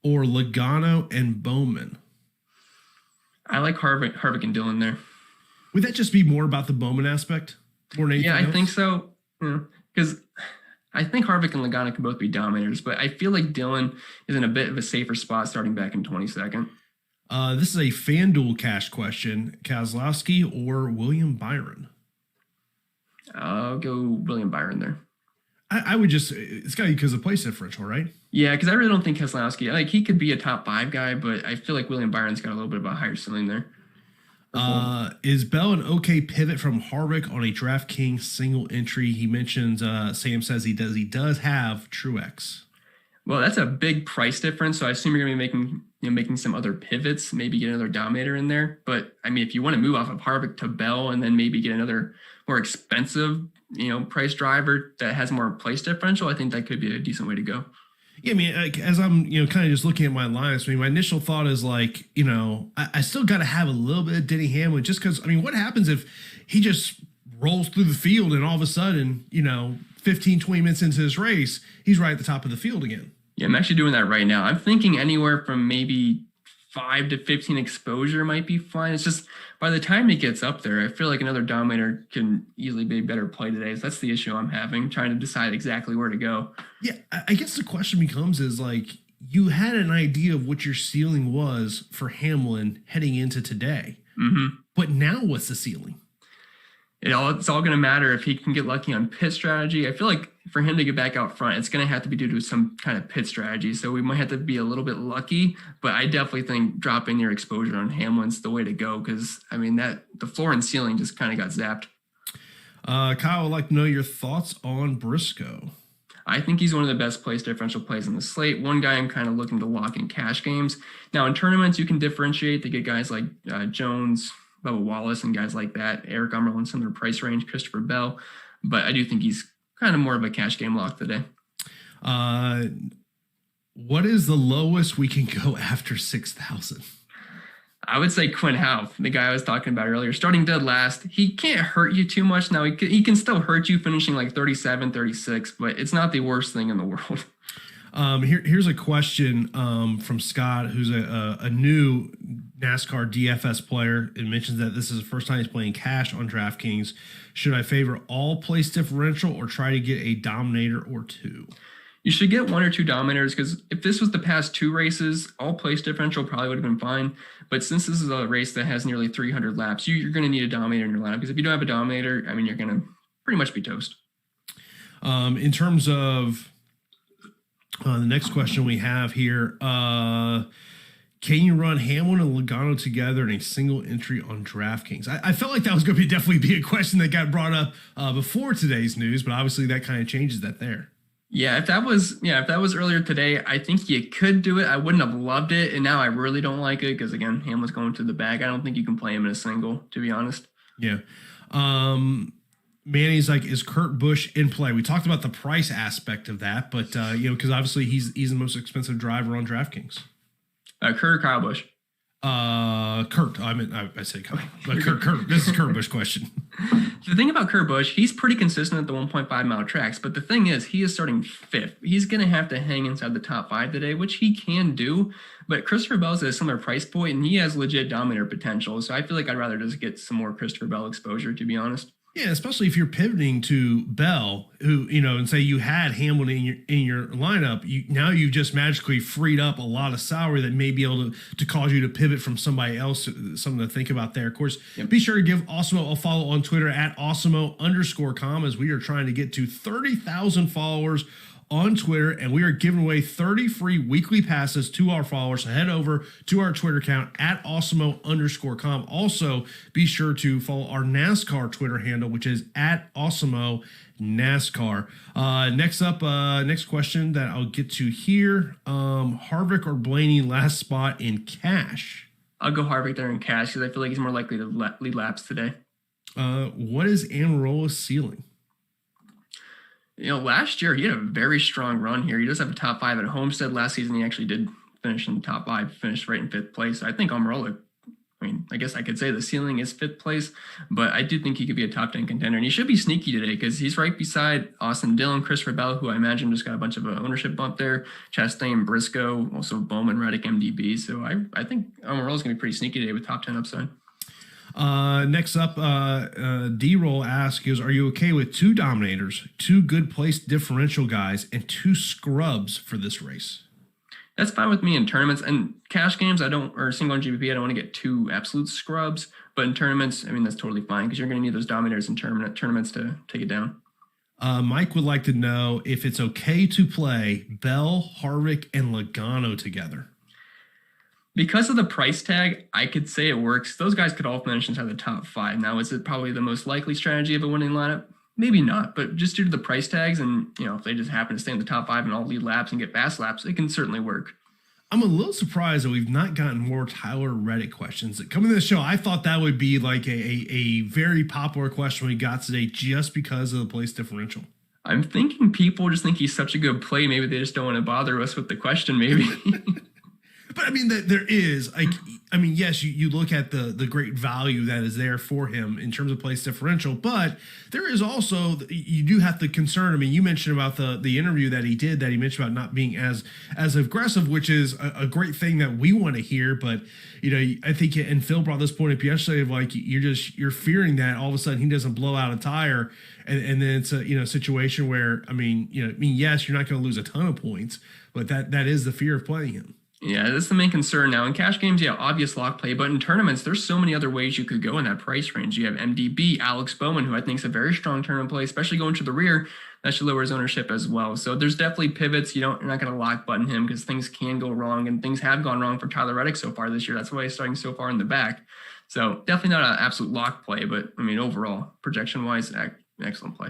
S1: or Legano and Bowman?
S2: I like Harvick and Dillon there.
S1: Would that just be more about the Bowman aspect?
S2: Yeah, I think so. Because I think Harvick and Logano can both be dominators, but I feel like Dillon is in a bit of a safer spot starting back in 22nd.
S1: This is a FanDuel cash question. Kozlowski or William Byron?
S2: I'll go William Byron there.
S1: I would it's got to be because of place differential, right?
S2: Yeah, because I really don't think Kozlowski, he could be a top 5 guy, but I feel like William Byron's got a little bit of a higher ceiling there.
S1: Is Bell an okay pivot from Harvick on a DraftKings single entry? He mentions Sam says he does have Truex.
S2: Well, that's a big price difference, so I assume you're going to be making some other pivots, maybe get another dominator in there. But I mean, if you want to move off of Harvick to Bell and then maybe get another more expensive price driver that has more place differential, I think that could be a decent way to go.
S1: Yeah, I mean, like, as I'm, kind of just looking at my lines, I mean, my initial thought is like, I still got to have a little bit of Denny Hamwin just because, I mean, what happens if he just rolls through the field and all of a sudden, 15, 20 minutes into this race, he's right at the top of the field again?
S2: Yeah, I'm actually doing that right now. I'm thinking anywhere from maybe 5 to 15 exposure might be fine. It's just by the time he gets up there, I feel like another dominator can easily be a better play today. So that's the issue I'm having, trying to decide exactly where to go.
S1: Yeah, I guess the question becomes is like, you had an idea of what your ceiling was for Hamlin heading into today, but now what's the ceiling?
S2: It's all going to matter if he can get lucky on pit strategy. I feel like for him to get back out front, it's going to have to be due to some kind of pit strategy. So we might have to be a little bit lucky, but I definitely think dropping your exposure on Hamlin's the way to go because, I mean, the floor and ceiling just kind of got zapped.
S1: Kyle, I'd like to know your thoughts on Briscoe.
S2: I think he's one of the best place differential plays in the slate. One guy I'm kind of looking to lock in cash games. Now, in tournaments, you can differentiate to get guys like Jones, Bubba Wallace, and guys like that. Eric Ummerlin, similar price range, Christopher Bell. But I do think he's kind of more of a cash game lock today.
S1: What is the lowest we can go after 6,000?
S2: I would say Quinn Houff, the guy I was talking about earlier, starting dead last. He can't hurt you too much. Now, he can still hurt you finishing like 37, 36, but it's not the worst thing in the world.
S1: Here's a question from Scott, who's a new NASCAR DFS player. It mentions that this is the first time he's playing cash on DraftKings. Should I favor all place differential or try to get a dominator or two?
S2: You should get one or two dominators because if this was the past two races, all place differential probably would have been fine. But since this is a race that has nearly 300 laps, you're going to need a dominator in your lineup because if you don't have a dominator, I mean, you're going to pretty much be toast.
S1: In terms of the next question we have here, can you run Hamlin and Logano together in a single entry on DraftKings? I felt like that was going to definitely be a question that got brought up before today's news, but obviously that kind of changes that there.
S2: Yeah, if that was earlier today, I think you could do it. I wouldn't have loved it, and now I really don't like it because again, Hamlin's going to the bag. I don't think you can play him in a single, to be honest.
S1: Yeah. Manny's like, is Kurt Busch in play? We talked about the price aspect of that, but because obviously he's the most expensive driver on DraftKings.
S2: Kurt or Kyle Busch?
S1: Kurt. I said Kyle. But Kurt. This is Kurt Busch question.
S2: The thing about Kurt Busch, he's pretty consistent at the 1.5 mile tracks, but the thing is, he is starting fifth. He's going to have to hang inside the top five today, which he can do. But Christopher Bell's at a similar price point, and he has legit dominator potential. So I feel like I'd rather just get some more Christopher Bell exposure, to be honest.
S1: Yeah, especially if you're pivoting to Bell, who, and say you had Hamlin in your lineup, now you've just magically freed up a lot of salary that may be able to cause you to pivot from somebody else, something to think about there. Of course, Be sure to give Awesemo a follow on Twitter at Awesemo_com as we are trying to get to 30,000 followers on Twitter, and we are giving away 30 free weekly passes to our followers. So head over to our Twitter account at Awesemo_com. Also, be sure to follow our NASCAR Twitter handle, which is at Awesemo NASCAR. Next question that I'll get to here. Harvick or Bellainey last spot in cash?
S2: I'll go Harvick there in cash because I feel like he's more likely to lead laps today.
S1: What is Amarola's ceiling?
S2: Last year he had a very strong run here. He does have a top five at Homestead. Last season he actually did finish in the top five, finished right in fifth place. I think Almirola, I guess I could say the ceiling is fifth place, but I do think he could be a top 10 contender. And he should be sneaky today because he's right beside Austin Dillon, Christopher Bell, who I imagine just got a bunch of ownership bump there, Chastain, Briscoe, also Bowman, Reddick, MDB. So I think Almirola's going to be pretty sneaky today with top 10 upside.
S1: Next up, D-Roll asks are you okay with two dominators, two good place differential guys, and two scrubs for this race?
S2: That's fine with me in tournaments and cash games. Or single on GPP, I don't want to get two absolute scrubs, but in tournaments, that's totally fine because you're going to need those dominators in tournaments to take it down.
S1: Mike would like to know if it's okay to play Bell, Harvick, and Logano together.
S2: Because of the price tag, I could say it works. Those guys could all finish inside the top five. Now, is it probably the most likely strategy of a winning lineup? Maybe not, but just due to the price tags and, if they just happen to stay in the top five and all lead laps and get fast laps, it can certainly work.
S1: I'm a little surprised that we've not gotten more Tyler Reddick questions. Coming to the show, I thought that would be like a very popular question we got today just because of the place differential.
S2: I'm thinking people just think he's such a good play. Maybe they just don't want to bother us with the question, maybe.
S1: But I mean, there is like, I mean, yes, you look at the great value that is there for him in terms of place differential, but there is also, you do have to concern. I mean, you mentioned about the interview that he did, that he mentioned about not being as aggressive, which is a great thing that we want to hear. But, you know, I think, and Phil brought this point up yesterday of like, you're fearing that all of a sudden he doesn't blow out a tire. And then it's a situation where, yes, you're not going to lose a ton of points, but that is the fear of playing him.
S2: Yeah, that's the main concern now. In cash games, yeah, obvious lock play, but in tournaments, there's so many other ways you could go in that price range. You have MDB, Alex Bowman, who I think is a very strong tournament play, especially going to the rear. That should lower his ownership as well. So there's definitely pivots. You're not going to lock button him because things can go wrong, and things have gone wrong for Tyler Reddick so far this year. That's why he's starting so far in the back. So definitely not an absolute lock play, but I mean, overall, projection-wise, excellent play.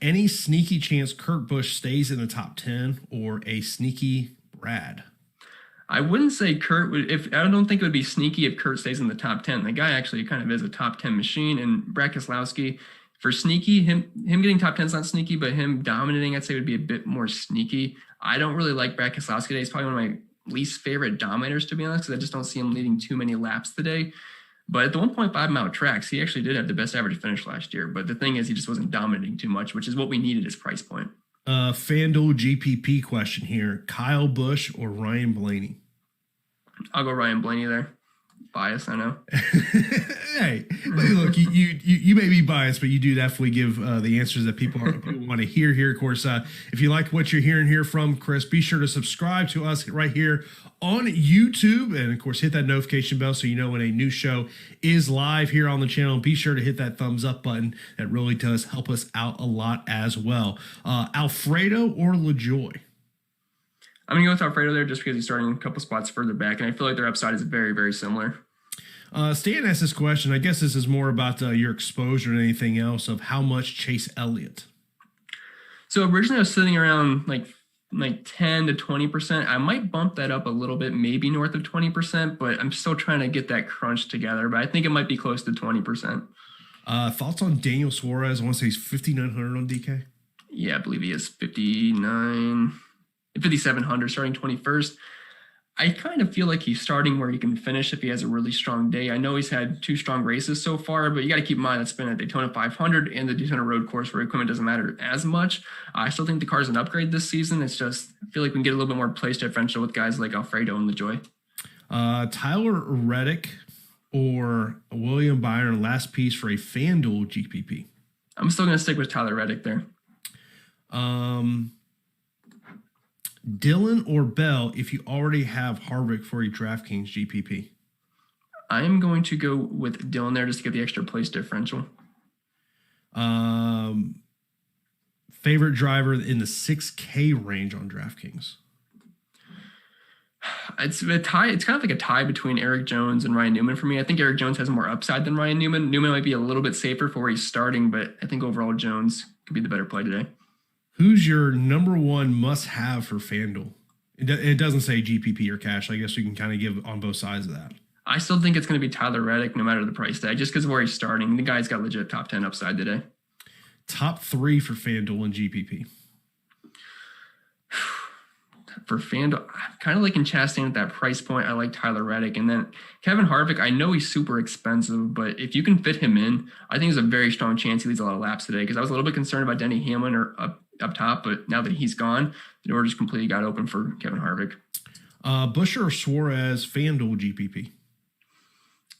S1: Any sneaky chance Kurt Busch stays in the top 10 or a sneaky Brad?
S2: I wouldn't say Kurt would. I don't think it would be sneaky if Kurt stays in the top 10. The guy actually kind of is a top 10 machine. And Brad Kozlowski, for sneaky, him getting top 10 is not sneaky, but him dominating, I'd say, would be a bit more sneaky. I don't really like Brad Kozlowski today. He's probably one of my least favorite dominators, to be honest, because I just don't see him leading too many laps today. But at the 1.5 mile tracks, he actually did have the best average finish last year. But the thing is, he just wasn't dominating too much, which is what we needed as price point.
S1: FanDuel GPP question here: Kyle Busch or Ryan Blaney?
S2: I'll go Ryan Blaney there. Bias, I know.
S1: Hey, look, you may be biased, but you do definitely give the answers that people want to hear here. Of course, if you like what you're hearing here from Chris, be sure to subscribe to us right here on YouTube, and of course, hit that notification bell so you know when a new show is live here on the channel. Be sure to hit that thumbs up button. That really does help us out a lot as well. Alfredo or Lejoy?
S2: I'm going to go with Alfredo there just because he's starting a couple spots further back, and I feel like their upside is very, very similar.
S1: Stan asked this question. I guess this is more about your exposure than anything else, of how much Chase Elliott.
S2: So originally I was sitting around like 10 to 20%. I might bump that up a little bit, maybe north of 20%, but I'm still trying to get that crunch together. But I think it might be close to 20%.
S1: Thoughts on Daniel Suarez? I want to say he's 5,900 on DK.
S2: Yeah, I believe he is 5,700 starting 21st. I kind of feel like he's starting where he can finish if he has a really strong day. I know he's had 2 strong races so far, but you got to keep in mind that's been at Daytona 500 and the Daytona Road Course where equipment doesn't matter as much. I still think the car's an upgrade this season. It's just, I feel like we can get a little bit more place differential with guys like Alfredo and Lejoy.
S1: Tyler Reddick or William Byron, last piece for a FanDuel GPP.
S2: I'm still going to stick with Tyler Reddick there.
S1: Dillon or Bell if you already have Harvick for a DraftKings GPP?
S2: I am going to go with Dillon there just to get the extra place differential.
S1: Favorite driver in the 6K range on DraftKings?
S2: It's a tie. It's kind of like a tie between Eric Jones and Ryan Newman for me. I think Eric Jones has more upside than Ryan Newman. Newman might be a little bit safer for where he's starting, but I think overall Jones could be the better play today.
S1: Who's your number one must-have for FanDuel? It doesn't say GPP or cash. I guess you can kind of give on both sides of that.
S2: I still think it's going to be Tyler Reddick no matter the price tag, just because of where he's starting. The guy's got legit top 10 upside today.
S1: Top 3 for FanDuel and GPP.
S2: For FanDuel, kind of like in Chastain at that price point, I like Tyler Reddick. And then Kevin Harvick, I know he's super expensive, but if you can fit him in, I think there's a very strong chance he leads a lot of laps today, because I was a little bit concerned about Denny Hamwin or up top, but now that he's gone, the door just completely got open for Kevin Harvick.
S1: Busch or Suarez, FanDuel GPP?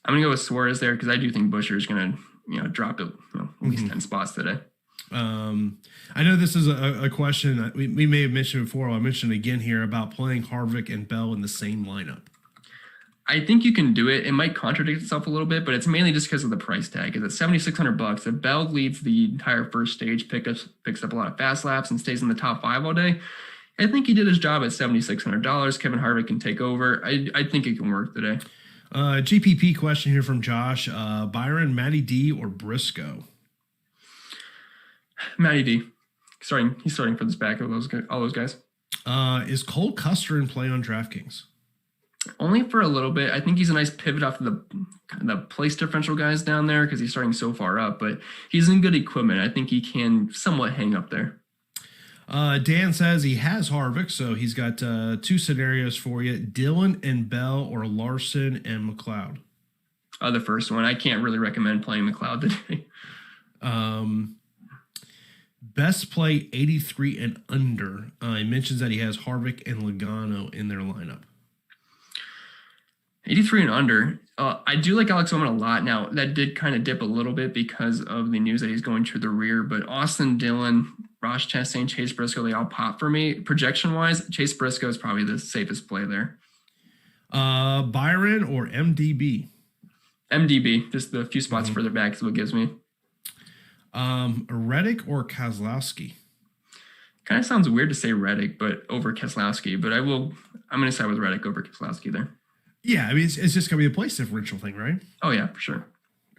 S2: I'm going to go with Suarez there because I do think Busch is going to drop it at least 10 spots today.
S1: I know this is a question that we may have mentioned before. I'll mention it again here about playing Harvick and Bell in the same lineup.
S2: I think you can do it. It might contradict itself a little bit, but it's mainly just because of the price tag. It's at $7,600. If Bell leads the entire first stage, picks up a lot of fast laps, and stays in the top 5 all day, I think he did his job at $7,600. Kevin Harvick can take over. I think it can work today.
S1: GPP question here from Josh. Byron, Matty D, or Briscoe?
S2: Matty D. He's starting for this back of all those guys.
S1: Is Cole Custer in play on DraftKings?
S2: Only for a little bit. I think he's a nice pivot off of the place differential guys down there because he's starting so far up, but he's in good equipment. I think he can somewhat hang up there.
S1: Dan says he has Harvick, so he's got two scenarios for you: Dillon and Bell, or Larson and McLeod.
S2: The first one. I can't really recommend playing McLeod today.
S1: Best play 83 and under. He mentions that he has Harvick and Logano in their lineup.
S2: 83 and under. I do like Alex Bowman a lot. Now, that did kind of dip a little bit because of the news that he's going to the rear, but Austin Dillon, Ross Chastain, Chase Briscoe, they all pop for me. Projection-wise, Chase Briscoe is probably the safest play there.
S1: Byron or MDB?
S2: MDB, just the few spots further back is what gives me.
S1: Reddick or Kozlowski?
S2: Kind of sounds weird to say Reddick, but over Kozlowski, but I'm going to side with Reddick over Kozlowski there.
S1: Yeah, I mean, it's just going to be a place differential thing, right?
S2: Oh, yeah, for sure.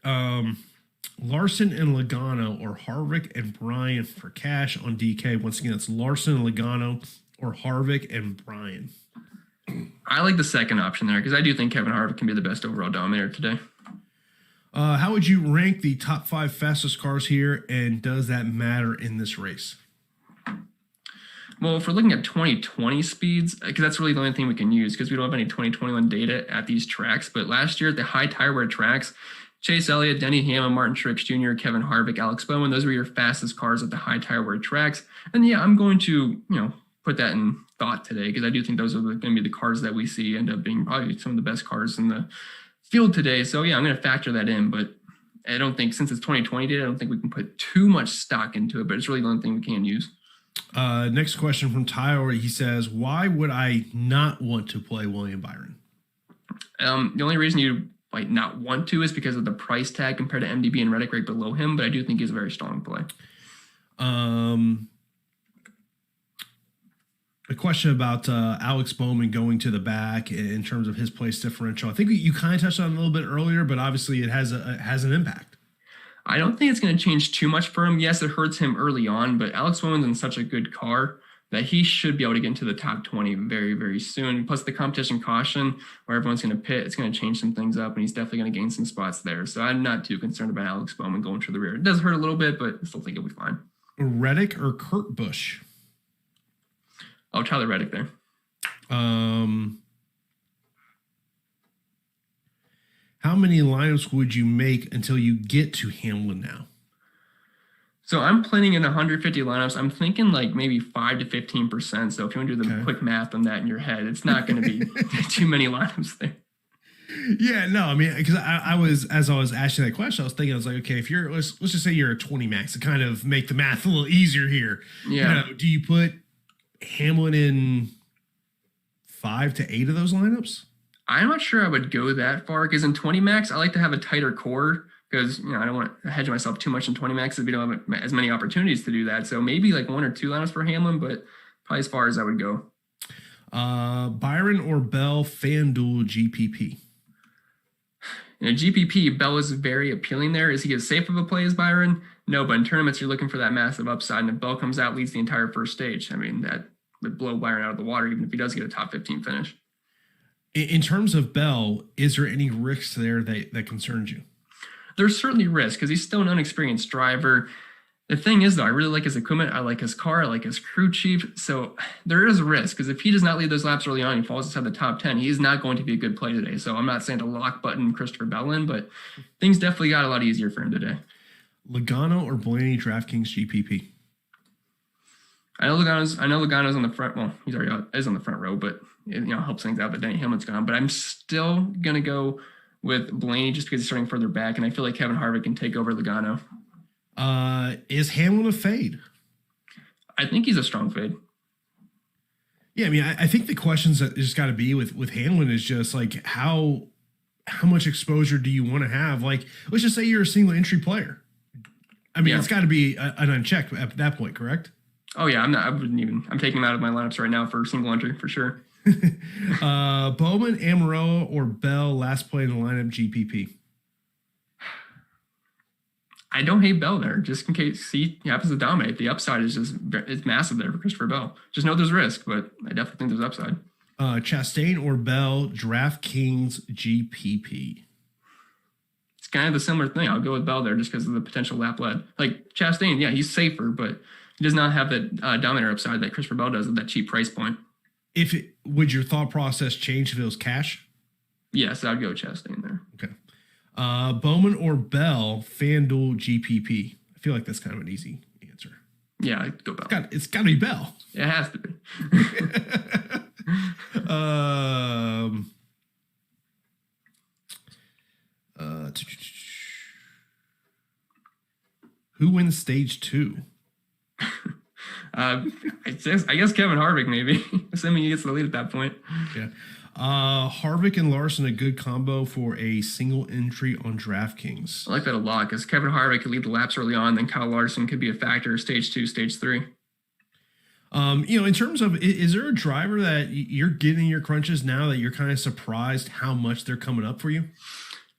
S1: Larson and Legano, or Harvick and Byron for cash on DK. Once again, it's Larson and Legano or Harvick and Byron.
S2: I like the second option there because I do think Kevin Harvick can be the best overall dominator today.
S1: How would you rank the top 5 fastest cars here, and does that matter in this race?
S2: Well, if we're looking at 2020 speeds, because that's really the only thing we can use because we don't have any 2021 data at these tracks. But last year at the high tire wear tracks, Chase Elliott, Denny Hamwin, Martin Truex Jr., Kevin Harvick, Alex Bowman, those were your fastest cars at the high tire wear tracks. And yeah, I'm going to, put that in thought today because I do think those are going to be the cars that we see end up being probably some of the best cars in the field today. So yeah, I'm going to factor that in, but I don't think since it's 2020 data, I don't think we can put too much stock into it, but it's really the only thing we can use.
S1: Next question from Tyler. He says, why would I not want to play William Byron?
S2: The only reason you might not want to is because of the price tag compared to MDB and Reddick right below him, but I do think he's a very strong play.
S1: A question about Alex Bowman going to the back in terms of his place differential. I think you kind of touched on it a little bit earlier, but obviously it has an impact.
S2: I don't think it's going to change too much for him. Yes, it hurts him early on, but Alex Bowman's in such a good car that he should be able to get into the top 20 very, very soon. Plus the competition caution where everyone's going to pit, it's going to change some things up, and he's definitely going to gain some spots there. So I'm not too concerned about Alex Bowman going to the rear. It does hurt a little bit, but I still think it'll be fine.
S1: Reddick or Kurt Busch?
S2: I'll try the Reddick there.
S1: How many lineups would you make until you get to Hamlin now?
S2: So I'm planning in 150 lineups. I'm thinking like maybe 5 to 15%. So if you want to do the quick math on that in your head, it's not going to be too many lineups there.
S1: Yeah, no, I mean, because as I was asking that question, I was like, okay, if you're, let's just say you're a 20 max to kind of make the math a little easier here.
S2: Yeah.
S1: Do you put Hamlin in 5 to 8 of those lineups?
S2: I'm not sure I would go that far because in 20 max, I like to have a tighter core because, I don't want to hedge myself too much in 20 max if we don't have as many opportunities to do that. So maybe like 1 or 2 lineups for Hamlin, but probably as far as I would go.
S1: Byron or Bell, FanDuel, GPP?
S2: GPP, Bell is very appealing there. Is he as safe of a play as Byron? No, but in tournaments, you're looking for that massive upside. And if Bell comes out, leads the entire first stage, I mean, that would blow Byron out of the water, even if he does get a top 15 finish.
S1: In terms of Bell, is there any risks there that concerns you?
S2: There's certainly risk because he's still an unexperienced driver. The thing is, though, I really like his equipment. I like his car. I like his crew chief. So there is risk because if he does not lead those laps early on, he falls inside the top 10, he's not going to be a good play today. So I'm not saying to lock button Christopher Bell in, but things definitely got a lot easier for him today.
S1: Logano or Bellainey, DraftKings, GPP?
S2: I know Logano's on the front. Well, he's already is on the front row, but it helps things out that Denny Hamlin's gone. But I'm still gonna go with Bellainey just because he's starting further back, and I feel like Kevin Harvick can take over Logano.
S1: Is Hamlin a fade?
S2: I think he's a strong fade.
S1: Yeah, I mean, I think the questions that just got to be with Hamlin is just like how much exposure do you want to have? Like, let's just say you're a single entry player. I mean, It's got to be an unchecked at that point, correct?
S2: Oh yeah, I'm taking him out of my lineups right now for single entry for sure.
S1: Bowman, Amarillo, or Bell, last play in the lineup, GPP?
S2: I don't hate Bell there, just in case he happens to dominate. The upside is it's massive there for Christopher Bell. Just know there's risk, but I definitely think there's upside.
S1: Chastain or Bell, DraftKings GPP.
S2: It's kind of a similar thing. I'll go with Bell there just because of the potential lap lead. Like Chastain, yeah, he's safer, but he does not have that dominator upside that Christopher Bell does at that cheap price point.
S1: Would your thought process change if it was cash?
S2: Yes, I'd go Chastain there.
S1: Okay. Bowman or Bell, FanDuel GPP. I feel like that's kind of an easy answer.
S2: Yeah, I'd go Bell.
S1: It's got to be Bell.
S2: It has to be.
S1: Who wins stage 2?
S2: I guess Kevin Harvick, maybe, assuming he gets the lead at that point.
S1: Yeah. Harvick and Larson, a good combo for a single entry on DraftKings.
S2: I like that a lot because Kevin Harvick could lead the laps early on, then Kyle Larson could be a factor stage 2, stage 3.
S1: In terms of, is there a driver that you're getting your crunches now that you're kind of surprised how much they're coming up for you?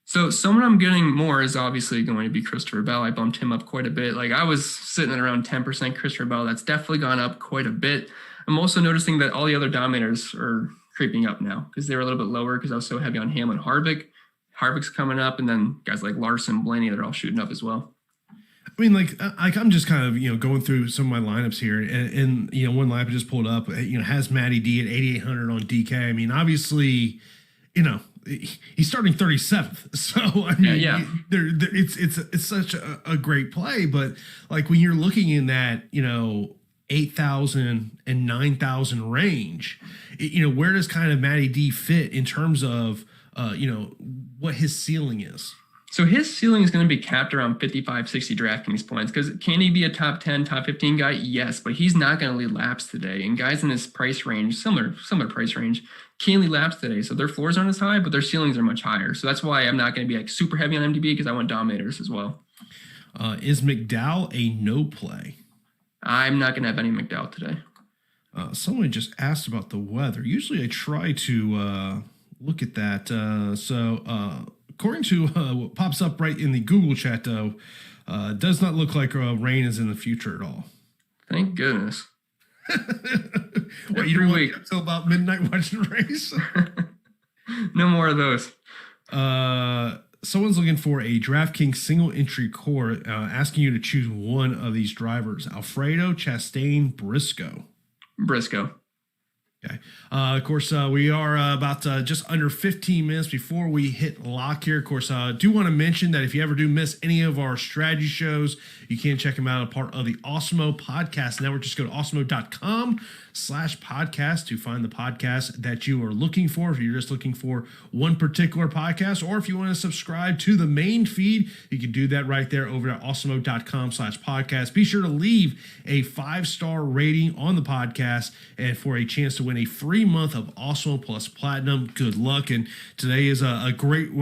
S2: So someone I'm getting more is obviously going to be Christopher Bell. I bumped him up quite a bit. Like I was sitting at around 10% Christopher Bell. That's definitely gone up quite a bit. I'm also noticing that all the other dominators are creeping up now because they were a little bit lower because I was so heavy on Hamlin, Harvick. Harvick's coming up, and then guys like Larson, Bellainey, they're all shooting up as well.
S1: I mean, like I'm just kind of, going through some of my lineups here, and one lineup I just pulled up, has Matty D at 8,800 on DK. I mean, obviously, he's starting 37th, so I mean, it's such a great play. But like when you're looking in that 8,000 and 9,000 range, where does kind of Matty D fit in terms of what his ceiling is?
S2: So his ceiling is going to be capped around 55, 60 DraftKings points. Because can he be a top 10, top 15 guy? Yes, but he's not going to lead laps today. And guys in this price range, similar price range, can lead laps today. So their floors aren't as high, but their ceilings are much higher. So that's why I'm not going to be like super heavy on MDB because I want dominators as well.
S1: Is Mcdowell a no play?
S2: I'm not going to have any Mcdowell today.
S1: Someone just asked about the weather. Usually I try to look at that. According to what pops up right in the Google chat, though, does not look like rain is in the future at all.
S2: Thank goodness.
S1: What, you don't wait until about midnight watching the race?
S2: No more of those.
S1: Someone's looking for a DraftKings single entry core, asking you to choose one of these drivers: Alfredo, Chastain, Briscoe.
S2: Briscoe.
S1: Okay. Of course, we are about just under 15 minutes before we hit lock here. Of course, I do want to mention that if you ever do miss any of our strategy shows, you can check them out as part of the Awesemo podcast network. Just go to awesemo.com/podcast to find the podcast that you are looking for. If you're just looking for one particular podcast, or if you want to subscribe to the main feed, you can do that right there over at awesemo.com/podcast. Be sure to leave a 5-star rating on the podcast and for a chance to win a free month of Awesemo Plus Platinum. Good luck. And today is a great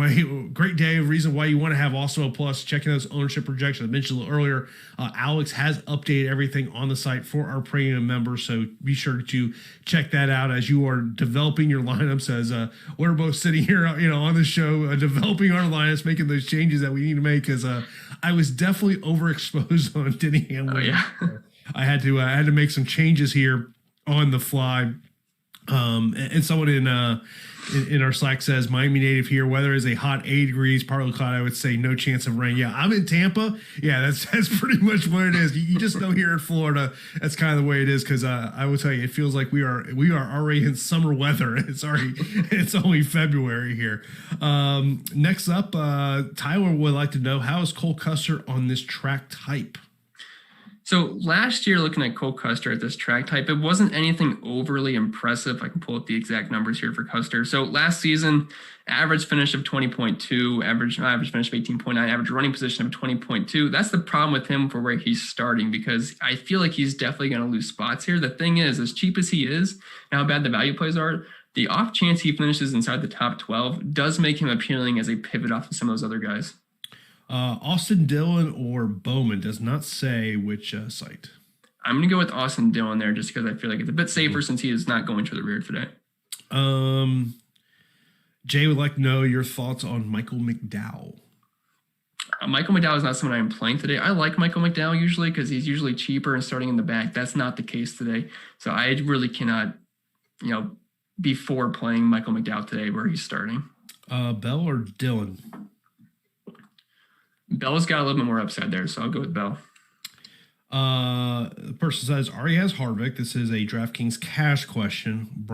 S1: day of reason why you want to have Awesemo Plus. Checking those ownership projections I mentioned a little earlier. Alex has updated everything on the site for our premium members, so be sure to check that out as you are developing your lineups. As we're both sitting here, on the show, developing our lineups, making those changes that we need to make. Because I was definitely overexposed on Denny Hamwin.
S2: Oh yeah,
S1: I had to make some changes here on the fly. And someone in our Slack says, Miami native here, weather is a hot 80 degrees, partly cloudy. I would say no chance of rain. Yeah, I'm in Tampa. Yeah, that's pretty much what it is. You just know here in Florida, that's kind of the way it is. Because I will tell you, it feels like we are already in summer weather. It's only February here. Next up, Tyler would like to know, how is Cole Custer on this track type?
S2: So last year, looking at Cole Custer at this track type, it wasn't anything overly impressive. I can pull up the exact numbers here for Custer. So last season, average finish of 20.2, average finish of 18.9, average running position of 20.2. That's the problem with him for where he's starting, because I feel like he's definitely going to lose spots here. The thing is, as cheap as he is and how bad the value plays are, the off chance he finishes inside the top 12 does make him appealing as a pivot off of some of those other guys.
S1: Austin Dillon or Bowman, does not say which site.
S2: I'm going to go with Austin Dillon there just because I feel like it's a bit safer since he is not going to the rear today.
S1: Jay would like to know your thoughts on Michael McDowell.
S2: Michael McDowell is not someone I'm playing today. I like Michael McDowell usually because he's usually cheaper and starting in the back. That's not the case today. So I really cannot, before playing Michael McDowell today where he's starting.
S1: Bell or Dillon?
S2: Bell's got a little bit more upside there, so I'll go with Bell.
S1: The person says Ari has Harvick. This is a DraftKings cash question.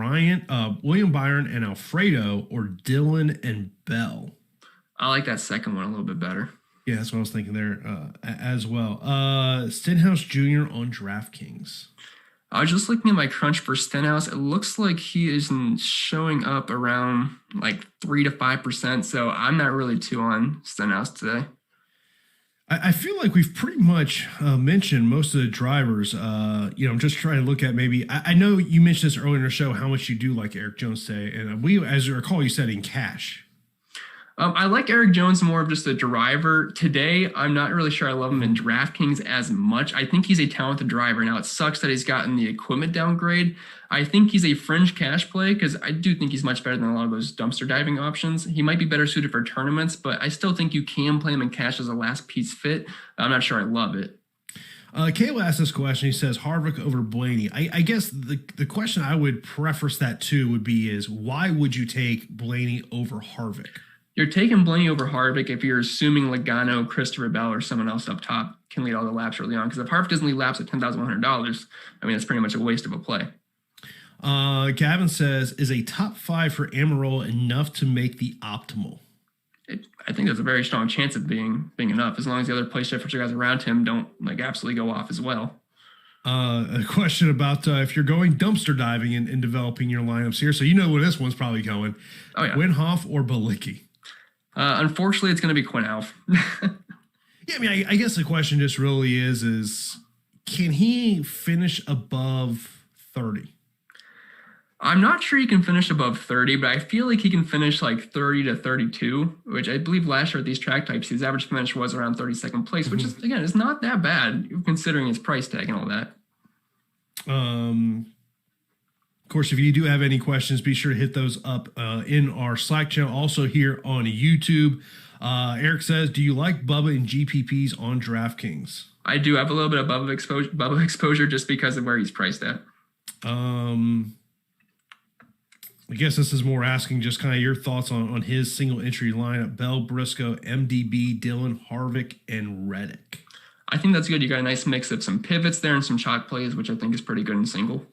S1: William Byron and Alfredo, or Dillon and Bell?
S2: I like that second one a little bit better.
S1: Yeah, that's what I was thinking there as well. Stenhouse Jr. on DraftKings.
S2: I was just looking at my crunch for Stenhouse. It looks like he is showing up around like 3 to 5%. So I'm not really too on Stenhouse today.
S1: I feel like we've pretty much mentioned most of the drivers. I'm just trying to look at maybe. I know you mentioned this earlier in the show how much you do like Eric Jones today, and as I recall, you said in cash.
S2: I like Eric Jones more of just a driver. Today, I'm not really sure I love him in DraftKings as much. I think he's a talented driver. Now, it sucks that he's gotten the equipment downgrade. I think he's a fringe cash play because I do think he's much better than a lot of those dumpster diving options. He might be better suited for tournaments, but I still think you can play him in cash as a last piece fit. I'm not sure I love it.
S1: Kayla asked this question. He says Harvick over Bellainey. I guess the question I would preface that to would be is why would you take Bellainey over Harvick? You're
S2: taking Bellainey over Harvick if you're assuming Logano, Christopher Bell, or someone else up top can lead all the laps early on. Because if Harvick doesn't lead laps at $10,100, I mean, that's pretty much a waste of a play.
S1: Gavin says, is a top 5 for Amarola enough to make the optimal?
S2: I think there's a very strong chance of being enough, as long as the other place differential guys around him don't absolutely go off as well.
S1: A question about if you're going dumpster diving and developing your lineups here. So you know where this one's probably going.
S2: Oh, yeah.
S1: Winhoff or Bilicki?
S2: Unfortunately, it's going to be Quinn Alf.
S1: Yeah, I mean, I guess the question just really is can he finish above 30?
S2: I'm not sure he can finish above 30, but I feel like he can finish like 30 to 32, which I believe last year at these track types, his average finish was around 32nd place, which is, again, is not that bad considering his price tag and all that.
S1: Of course, if you do have any questions, be sure to hit those up in our Slack channel. Also here on YouTube. Eric says, do you like Bubba and GPPs on DraftKings?
S2: I do have a little bit of Bubba exposure just because of where he's priced at.
S1: I guess this is more asking just kind of your thoughts on his single entry lineup: Bell, Briscoe, MDB, Dillon, Harvick, and Reddick.
S2: I think that's good. You got a nice mix of some pivots there and some chalk plays, which I think is pretty good in single.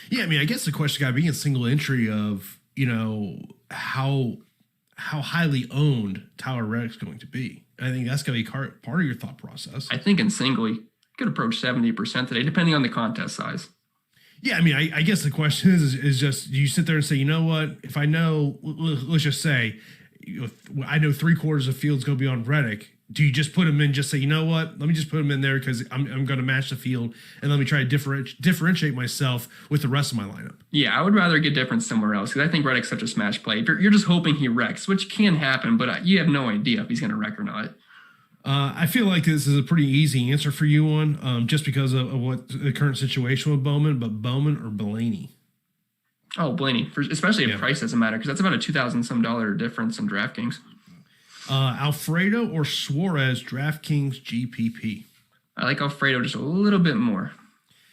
S1: Yeah, I mean, I guess the question got to be in single entry of, how highly owned Tyler Reddick's going to be. I think that's going to be part of your thought process.
S2: I think in single, you could approach 70% today, depending on the contest size.
S1: Yeah, I mean, I guess the question is just, do you sit there and say, you know what, if I know, let's just say, I know 3/4 of the field's going to be on Reddick, do you just put him in, just say, you know what, let me just put him in there because I'm going to match the field and let me try to differentiate myself with the rest of my lineup?
S2: Yeah, I would rather get different somewhere else because I think Reddick's such a smash play. You're just hoping he wrecks, which can happen, but you have no idea if he's going to wreck or not.
S1: I feel like this is a pretty easy answer for you on, just because of what the current situation with Bowman, but Bowman or Bellainey?
S2: Oh, Bellainey, especially if price doesn't matter, because that's about a $2,000 difference in DraftKings.
S1: Alfredo or Suarez, DraftKings GPP?
S2: I like Alfredo just a little bit more.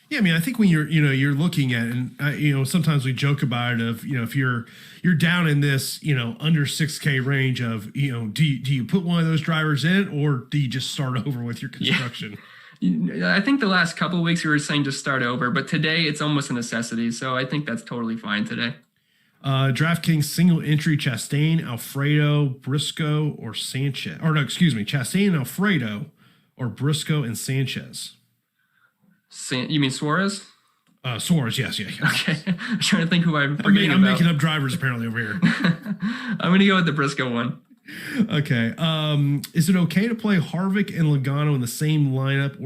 S1: Yeah, I mean, I think when you're looking at it, and sometimes we joke about it of, if you're down in this, under 6K range of, do you put one of those drivers in or do you just start over with your construction?
S2: Yeah. I think the last couple of weeks we were saying just start over, but today it's almost a necessity. So I think that's totally fine today.
S1: DraftKings single entry: Chastain, Alfredo, Briscoe, or Sanchez. Or no, excuse me, Chastain, Alfredo, or Briscoe and Sanchez.
S2: You mean Suarez?
S1: Suarez, yes, yeah.
S2: Okay, I'm trying to think who I'm forgetting
S1: I'm making up drivers apparently over here.
S2: I'm going to go with the Briscoe one.
S1: Okay. Is it okay to play Harvick and Legano in the same lineup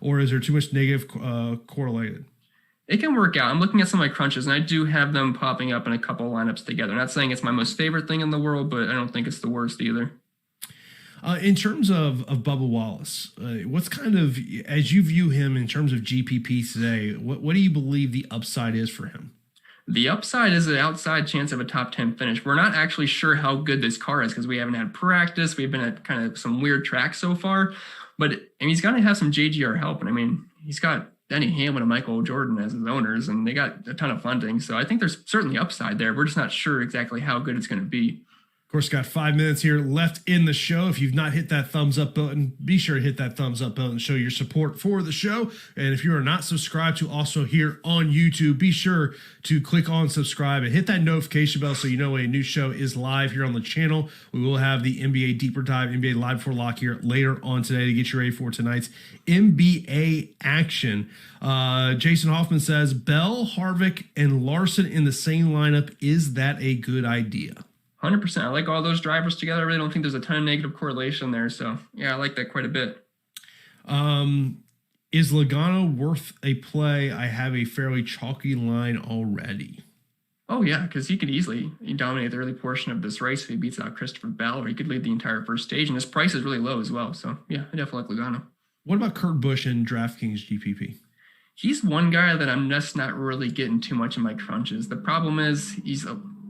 S1: or is there too much negative correlated?
S2: It can work out. I'm looking at some of my crunches, and I do have them popping up in a couple lineups together. I'm not saying it's my most favorite thing in the world, but I don't think it's the worst either.
S1: In terms of Bubba Wallace, what's kind of, as you view him in terms of GPP today, what do you believe the upside is for him?
S2: The upside is an outside chance of a top 10 finish. We're not actually sure how good this car is because we haven't had practice. We've been at kind of some weird tracks so far, but he's got to have some JGR help. And I mean, he's got Denny Hamwin and Michael Jordan as his owners, and they got a ton of funding. So I think there's certainly upside there. We're just not sure exactly how good it's going to be.
S1: Of course, got 5 minutes here left in the show. If you've not hit that thumbs up button, be sure to hit that thumbs up button and show your support for the show. And if you are not subscribed to also here on YouTube, be sure to click on subscribe and hit that notification bell so you know when a new show is live here on the channel. We will have the NBA Deeper Dive, NBA Live Before Lock here later on today to get you ready for tonight's NBA action. Jason Hoffman says, Bell, Harvick, and Larson in the same lineup. Is that a good idea?
S2: 100%. I like all those drivers together. I really don't think there's a ton of negative correlation there. So, yeah, I like that quite a bit.
S1: Is Logano worth a play? I have a fairly chalky line already.
S2: Oh, yeah, because he could easily dominate the early portion of this race if he beats out Christopher Bell, or he could lead the entire first stage. And his price is really low as well. So, yeah, I definitely like Logano.
S1: What about Kurt Busch and DraftKings GPP?
S2: He's one guy that I'm just not really getting too much in my crunches. The problem is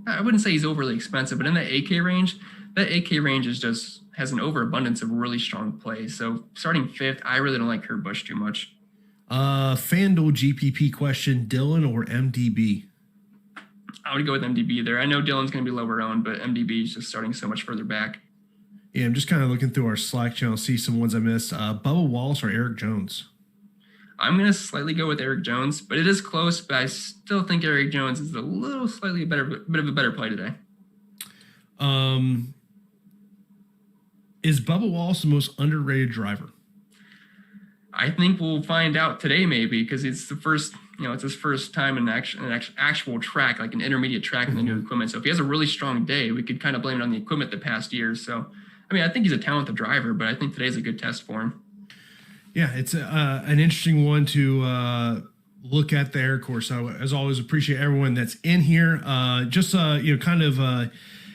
S2: I wouldn't say he's overly expensive, but in that AK range, is just has an overabundance of really strong plays. So starting fifth, I really don't like Kurt Busch too much.
S1: FanDuel GPP question, Dillon or MDB?
S2: I would go with MDB there. I know Dillon's going to be lower owned, but MDB is just starting so much further back.
S1: Yeah, I'm just kind of looking through our Slack channel, see some ones I missed. Bubba Wallace or Eric Jones?
S2: I'm going to slightly go with Eric Jones, but it is close, but I still think Eric Jones is a little slightly bit of a better play today.
S1: Is Bubba Wallace the most underrated driver?
S2: I think we'll find out today, maybe, because it's the first, it's his first time in an actual track, like an intermediate track in the new equipment. So if he has a really strong day, we could kind of blame it on the equipment the past years. So, I mean, I think he's a talented driver, but I think today's a good test for him.
S1: Yeah, it's an interesting one to look at there. Of course, as always, appreciate everyone that's in here.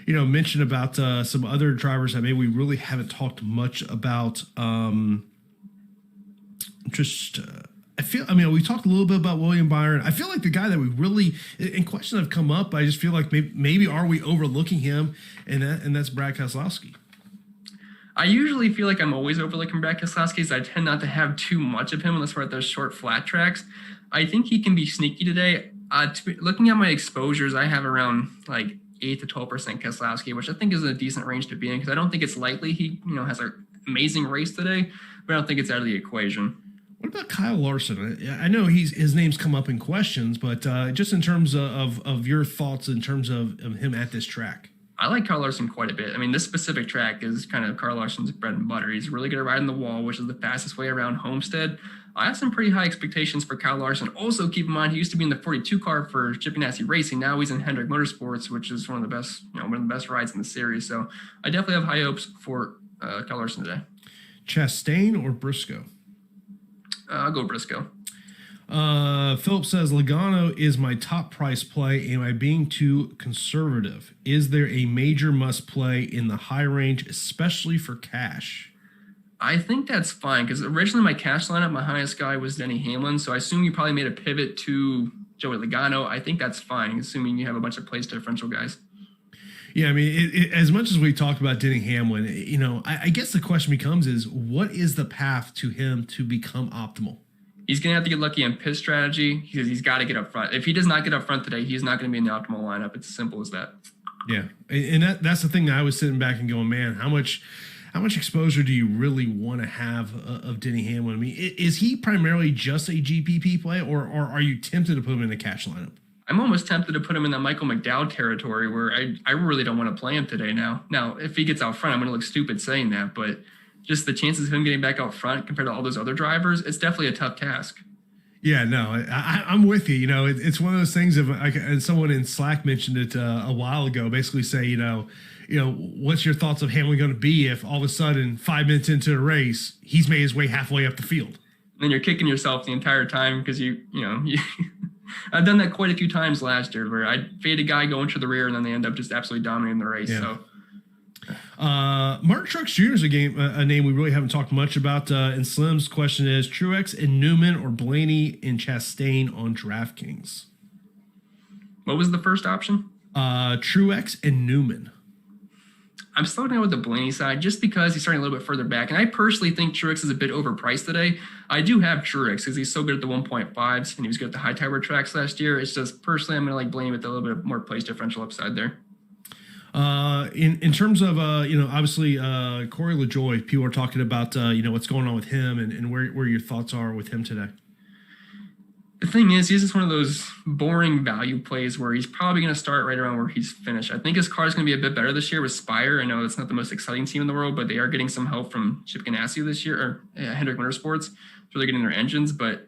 S1: Mention about some other drivers that maybe we really haven't talked much about. We talked a little bit about William Byron. I feel like the guy that we really, in questions have come up, I just feel like maybe are we overlooking him, and that's Brad Kozlowski.
S2: I usually feel like I'm always overlooking Brad Kozlowski, so I tend not to have too much of him unless we're at those short flat tracks. I think he can be sneaky today. Looking at my exposures, I have around like 8 to 12% Kozlowski, which I think is a decent range to be in, because I don't think it's likely he has an amazing race today, but I don't think it's out of the equation.
S1: What about Kyle Larson? I know his name's come up in questions, but just in terms of your thoughts in terms of him at this track.
S2: I like Kyle Larson quite a bit. I mean, this specific track is kind of Kyle Larson's bread and butter. He's really good at riding the wall, which is the fastest way around Homestead. I have some pretty high expectations for Kyle Larson. Also, keep in mind, he used to be in the 42 car for Chip Ganassi Racing. Now he's in Hendrick Motorsports, which is one of the best rides in the series. So I definitely have high hopes for Kyle Larson today.
S1: Chastain or Briscoe?
S2: I'll go Briscoe.
S1: Philip says, Logano is my top price play. Am I being too conservative? Is there a major must play in the high range, especially for cash?
S2: I think that's fine, because originally my cash lineup, my highest guy was Denny Hamlin, so I assume you probably made a pivot to Joey Logano. I think that's fine, assuming you have a bunch of place differential guys.
S1: Yeah, I mean, as much as we talked about Denny Hamlin, I guess the question becomes is, what is the path to him to become optimal?
S2: He's going to have to get lucky on pit strategy, because he's got to get up front. If he does not get up front today, he's not going to be in the optimal lineup. It's as simple as that.
S1: Yeah, and that's the thing that I was sitting back and going, man, how much exposure do you really want to have of Denny Hamlin? I mean, is he primarily just a GPP play, or are you tempted to put him in the cash lineup?
S2: I'm almost tempted to put him in that Michael Mcdowell territory, where I really don't want to play him today now. Now, if he gets out front, I'm going to look stupid saying that, but just the chances of him getting back out front compared to all those other drivers, it's definitely a tough task. Yeah, no, I'm with you. It's one of those things and someone in Slack mentioned it a while ago, basically say, what's your thoughts of Hamlin going to be if all of a sudden 5 minutes into the race, he's made his way halfway up the field? And then you're kicking yourself the entire time because you I've done that quite a few times last year where I fade a guy going to the rear and then they end up just absolutely dominating the race. Yeah. So. Martin Truex Jr. is a name we really haven't talked much about. And Slim's question is Truex and Newman or Bellainey and Chastain on DraftKings. What was the first option? Truex and Newman. I'm still going with the Bellainey side just because he's starting a little bit further back. And I personally think Truex is a bit overpriced today. I do have Truex because he's so good at the 1.5s and he was good at the high tower tracks last year. It's just personally, I'm going to like Bellainey with a little bit more place differential upside there.
S1: In terms of, obviously Corey Lejoy, people are talking about, what's going on with him and where your thoughts are with him today.
S2: The thing is, he's just one of those boring value plays where he's probably going to start right around where he's finished. I think his car is going to be a bit better this year with Spire. I know that's not the most exciting team in the world, but they are getting some help from Chip Ganassi this year, or Hendrick Motorsports. So they're getting their engines, but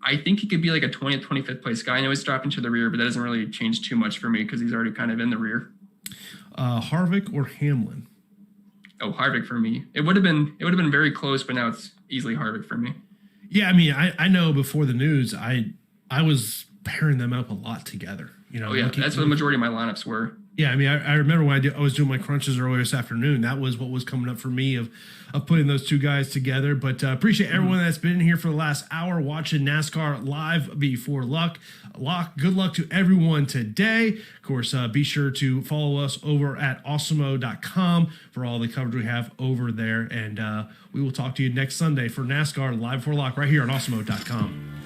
S2: I think he could be like a 20th, 25th place guy. I know he's dropping to the rear, but that doesn't really change too much for me because he's already kind of in the rear.
S1: Harvick or Hamlin?
S2: Oh, Harvick for me. It would have been very close, but now it's easily Harvick for me.
S1: Yeah, I mean, I know before the news, I was pairing them up a lot together.
S2: That's what the majority of my lineups were.
S1: Yeah, I mean, I remember when I was doing my crunches earlier this afternoon. That was what was coming up for me of putting those two guys together. But appreciate everyone that's been here for the last hour watching NASCAR live before lock. Good luck to everyone today. Of course, be sure to follow us over at Awesemo.com for all the coverage we have over there. And we will talk to you next Sunday for NASCAR live before lock right here on Awesemo.com.